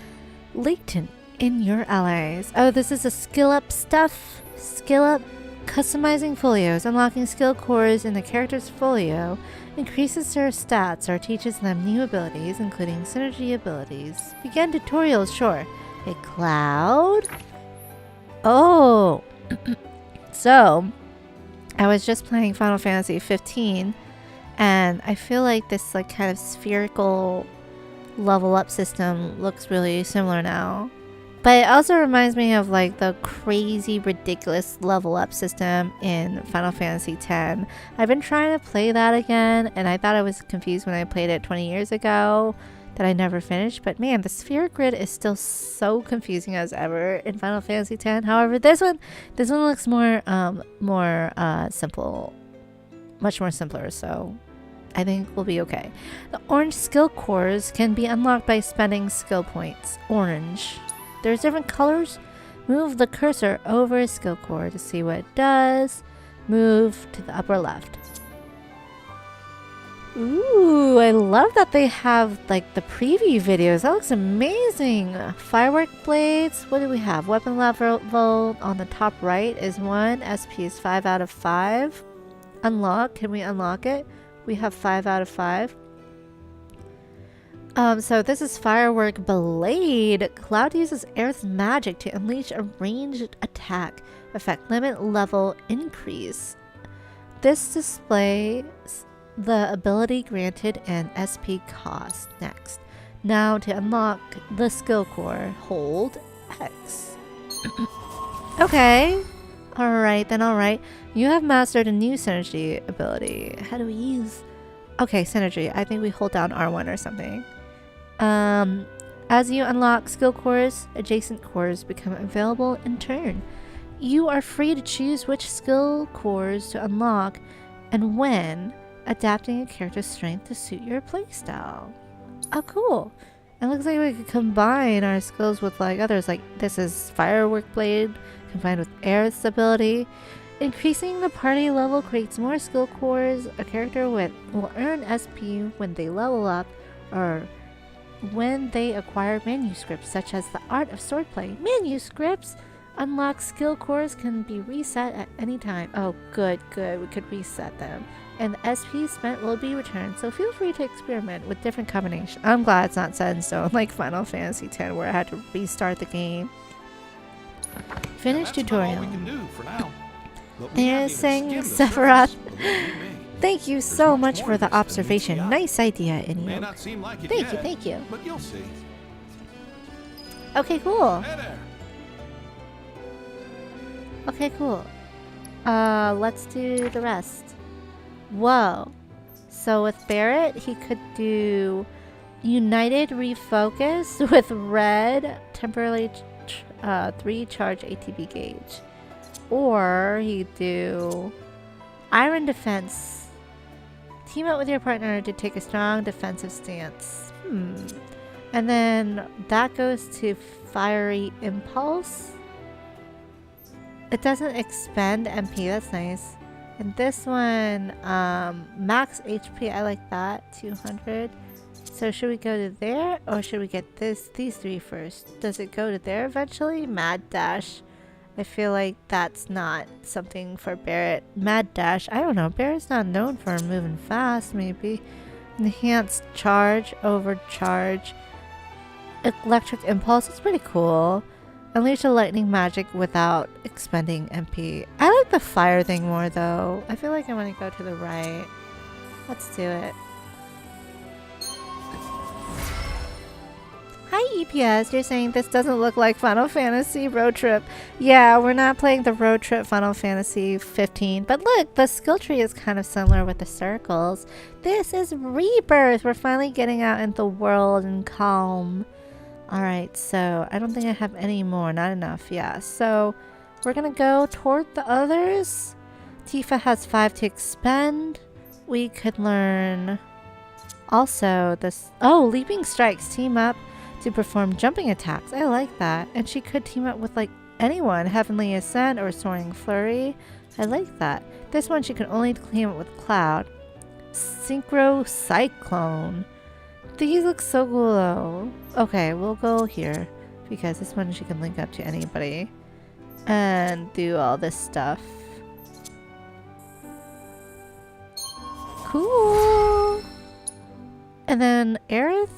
latent in your allies. Oh, this is a skill up stuff. Skill up. Customizing folios. Unlocking skill cores in the character's folio increases their stats or teaches them new abilities, including synergy abilities. Begin tutorials, sure. Hey, Cloud. Oh. So, I was just playing Final Fantasy 15, and I feel like this like kind of spherical level up system looks really similar now. But it also reminds me of like the crazy ridiculous level up system in Final Fantasy X. I've been trying to play that again, and I thought I was confused when I played it 20 years ago that I never finished. But man, the sphere grid is still so confusing as ever in Final Fantasy X. However, this one looks more simple, much more simpler. So I think we'll be okay. The orange skill cores can be unlocked by spending skill points. Orange. There's different colors. Move the cursor over a skill core to see what it does. Move to the upper left. Ooh, I love that they have like the preview videos. That looks amazing. Firework blades. What do we have? Weapon level on the top right is 1. SP is 5 out of 5. Unlock. Can we unlock it? We have 5 out of 5. So this is Firework Blade. Cloud uses Aerith's magic to unleash a ranged attack. Effect limit level increase. This displays the ability granted and SP cost. Next. Now to unlock the skill core, hold X. Okay. Alright. You have mastered a new synergy ability. How do we use? Okay, synergy. I think we hold down R1 or something. As you unlock skill cores, adjacent cores become available in turn. You are free to choose which skill cores to unlock and when, adapting a character's strength to suit your playstyle. Oh, cool. It looks like we could combine our skills with like others. Like this is Firework Blade combined with Aerith's ability. Increasing the party level creates more skill cores. A character will earn SP when they level up or when they acquire manuscripts such as the Art of Swordplay. Manuscripts! Unlocked skill cores can be reset at any time. Oh, good. We could reset them. And the SP spent will be returned, so feel free to experiment with different combinations. I'm glad it's not set in stone like Final Fantasy X where I had to restart the game. Finish tutorial. All we can do for now. And saying Sephiroth. Thank you so much for the observation. Nice idea, Inyo. Like thank you. But you'll see. Okay, cool. Hey there. Okay, cool. Let's do the rest. Whoa. So with Barrett, he could do United Refocus with Red, temporarily 3 charge ATB gauge. Or he'd do Iron Defense. Team up with your partner to take a strong defensive stance. And then that goes to Fiery Impulse. It doesn't expend MP, that's nice. And this one, max HP, I like that, 200. So should we go to there or should we get these 3 first? Does it go to there eventually? Mad Dash. I feel like that's not something for Barrett. Mad Dash, I don't know. Barrett's not known for moving fast, maybe. Enhanced Charge, Overcharge. Electric Impulse, it's pretty cool. Unleash a lightning magic without expending MP. I like the fire thing more though. I feel like I want to go to the right. Let's do it. Hi EPS, you're saying this doesn't look like Final Fantasy Road Trip. Yeah, we're not playing the Road Trip Final Fantasy 15. But look, the skill tree is kind of similar with the circles. This is Rebirth. We're finally getting out into the world and calm. Alright, so I don't think I have any more. Not enough, yeah. So we're gonna go toward the others. Tifa has 5 to expend. We could learn also this. Oh, Leaping Strikes. Team up to perform jumping attacks. I like that. And she could team up with like anyone. Heavenly Ascent or Soaring Flurry. I like that. This one she can only team up with Cloud. Synchro Cyclone. These look so cool though. Okay, we'll go here because this one she can link up to anybody and do all this stuff. Cool. And then Aerith,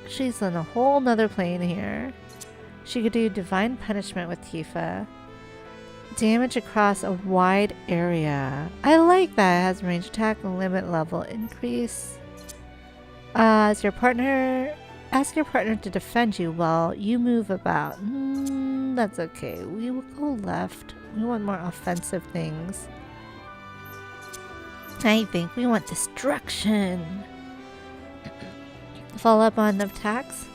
she's on a whole nother plane here. She could do Divine Punishment with Tifa. Damage across a wide area. I like that. It has range attack and limit level increase. Ask your partner to defend you while you move about. That's okay. We will go left. We want more offensive things. I think we want destruction. Follow up on attacks.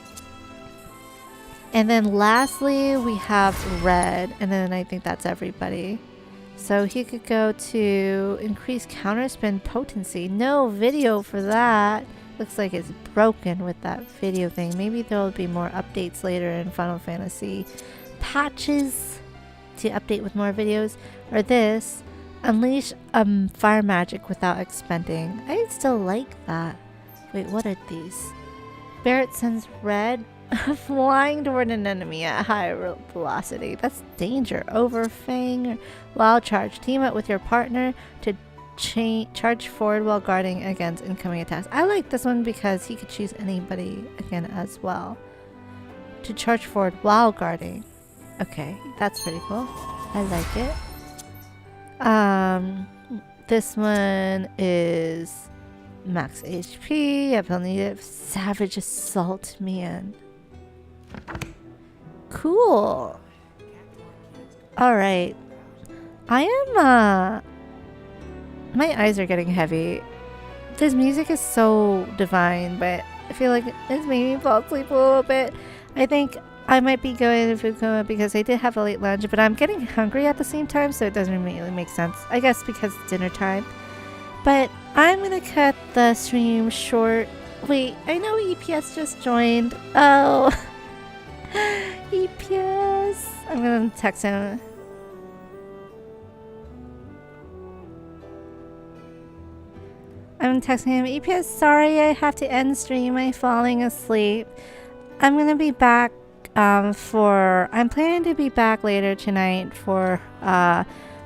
And then lastly, we have Red. And then I think that's everybody. So he could go to increase counterspin potency. No video for that. Looks like it's broken with that video thing. Maybe there will be more updates later in Final Fantasy patches to update with more videos. Or this, unleash fire magic without expending. I still like that. Wait, what are these? Barrett sends Red flying toward an enemy at high velocity. That's danger. Overfang, Wild Charge. Team up with your partner to charge forward while guarding against incoming attacks. I like this one because he could choose anybody again as well. To charge forward while guarding. Okay, that's pretty cool. I like it. This one is max HP. Ability of Savage Assault, man. Cool. Alright. I am, my eyes are getting heavy. This music is so divine, but I feel like it's made me fall asleep a little bit. I think I might be going to food coma because I did have a late lunch, but I'm getting hungry at the same time, so it doesn't really make sense. I guess because it's dinner time. But I'm gonna cut the stream short. Wait, I know EPS just joined. Oh, EPS. I'm gonna text him. I'm texting him. EPS, sorry I have to end stream. I'm falling asleep. I'm gonna be back I'm planning to be back later tonight for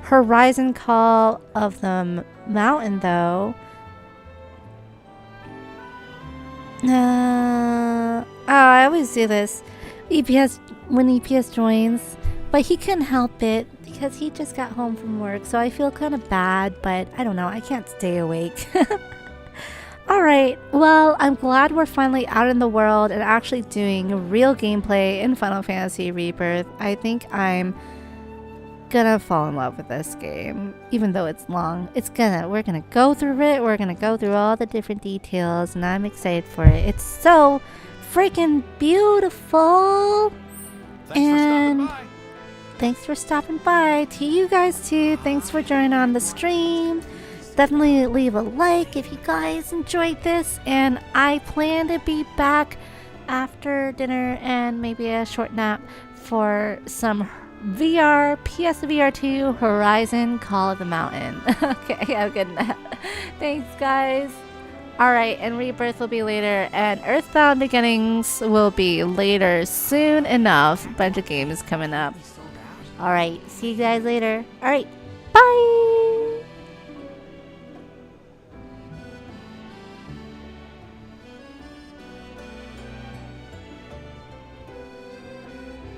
Horizon Call of the Mountain though. Oh, I always do this. EPS when EPS joins, but he couldn't help it because he just got home from work, so I feel kind of bad, but I don't know, I can't stay awake. Alright, well, I'm glad we're finally out in the world and actually doing real gameplay in Final Fantasy Rebirth. I think I'm gonna fall in love with this game, even though it's long. We're gonna go through it, we're gonna go through all the different details, and I'm excited for it. It's so freaking beautiful! Thanks for stopping by. To you guys too, thanks for joining on the stream. Definitely leave a like if you guys enjoyed this, and I plan to be back after dinner and maybe a short nap for some PSVR 2 Horizon Call of the Mountain. Okay, have a good nap. Thanks guys. Alright, and Rebirth will be later, and Earthbound Beginnings will be later soon enough. Bunch of games coming up. Alright, see you guys later. Alright, bye!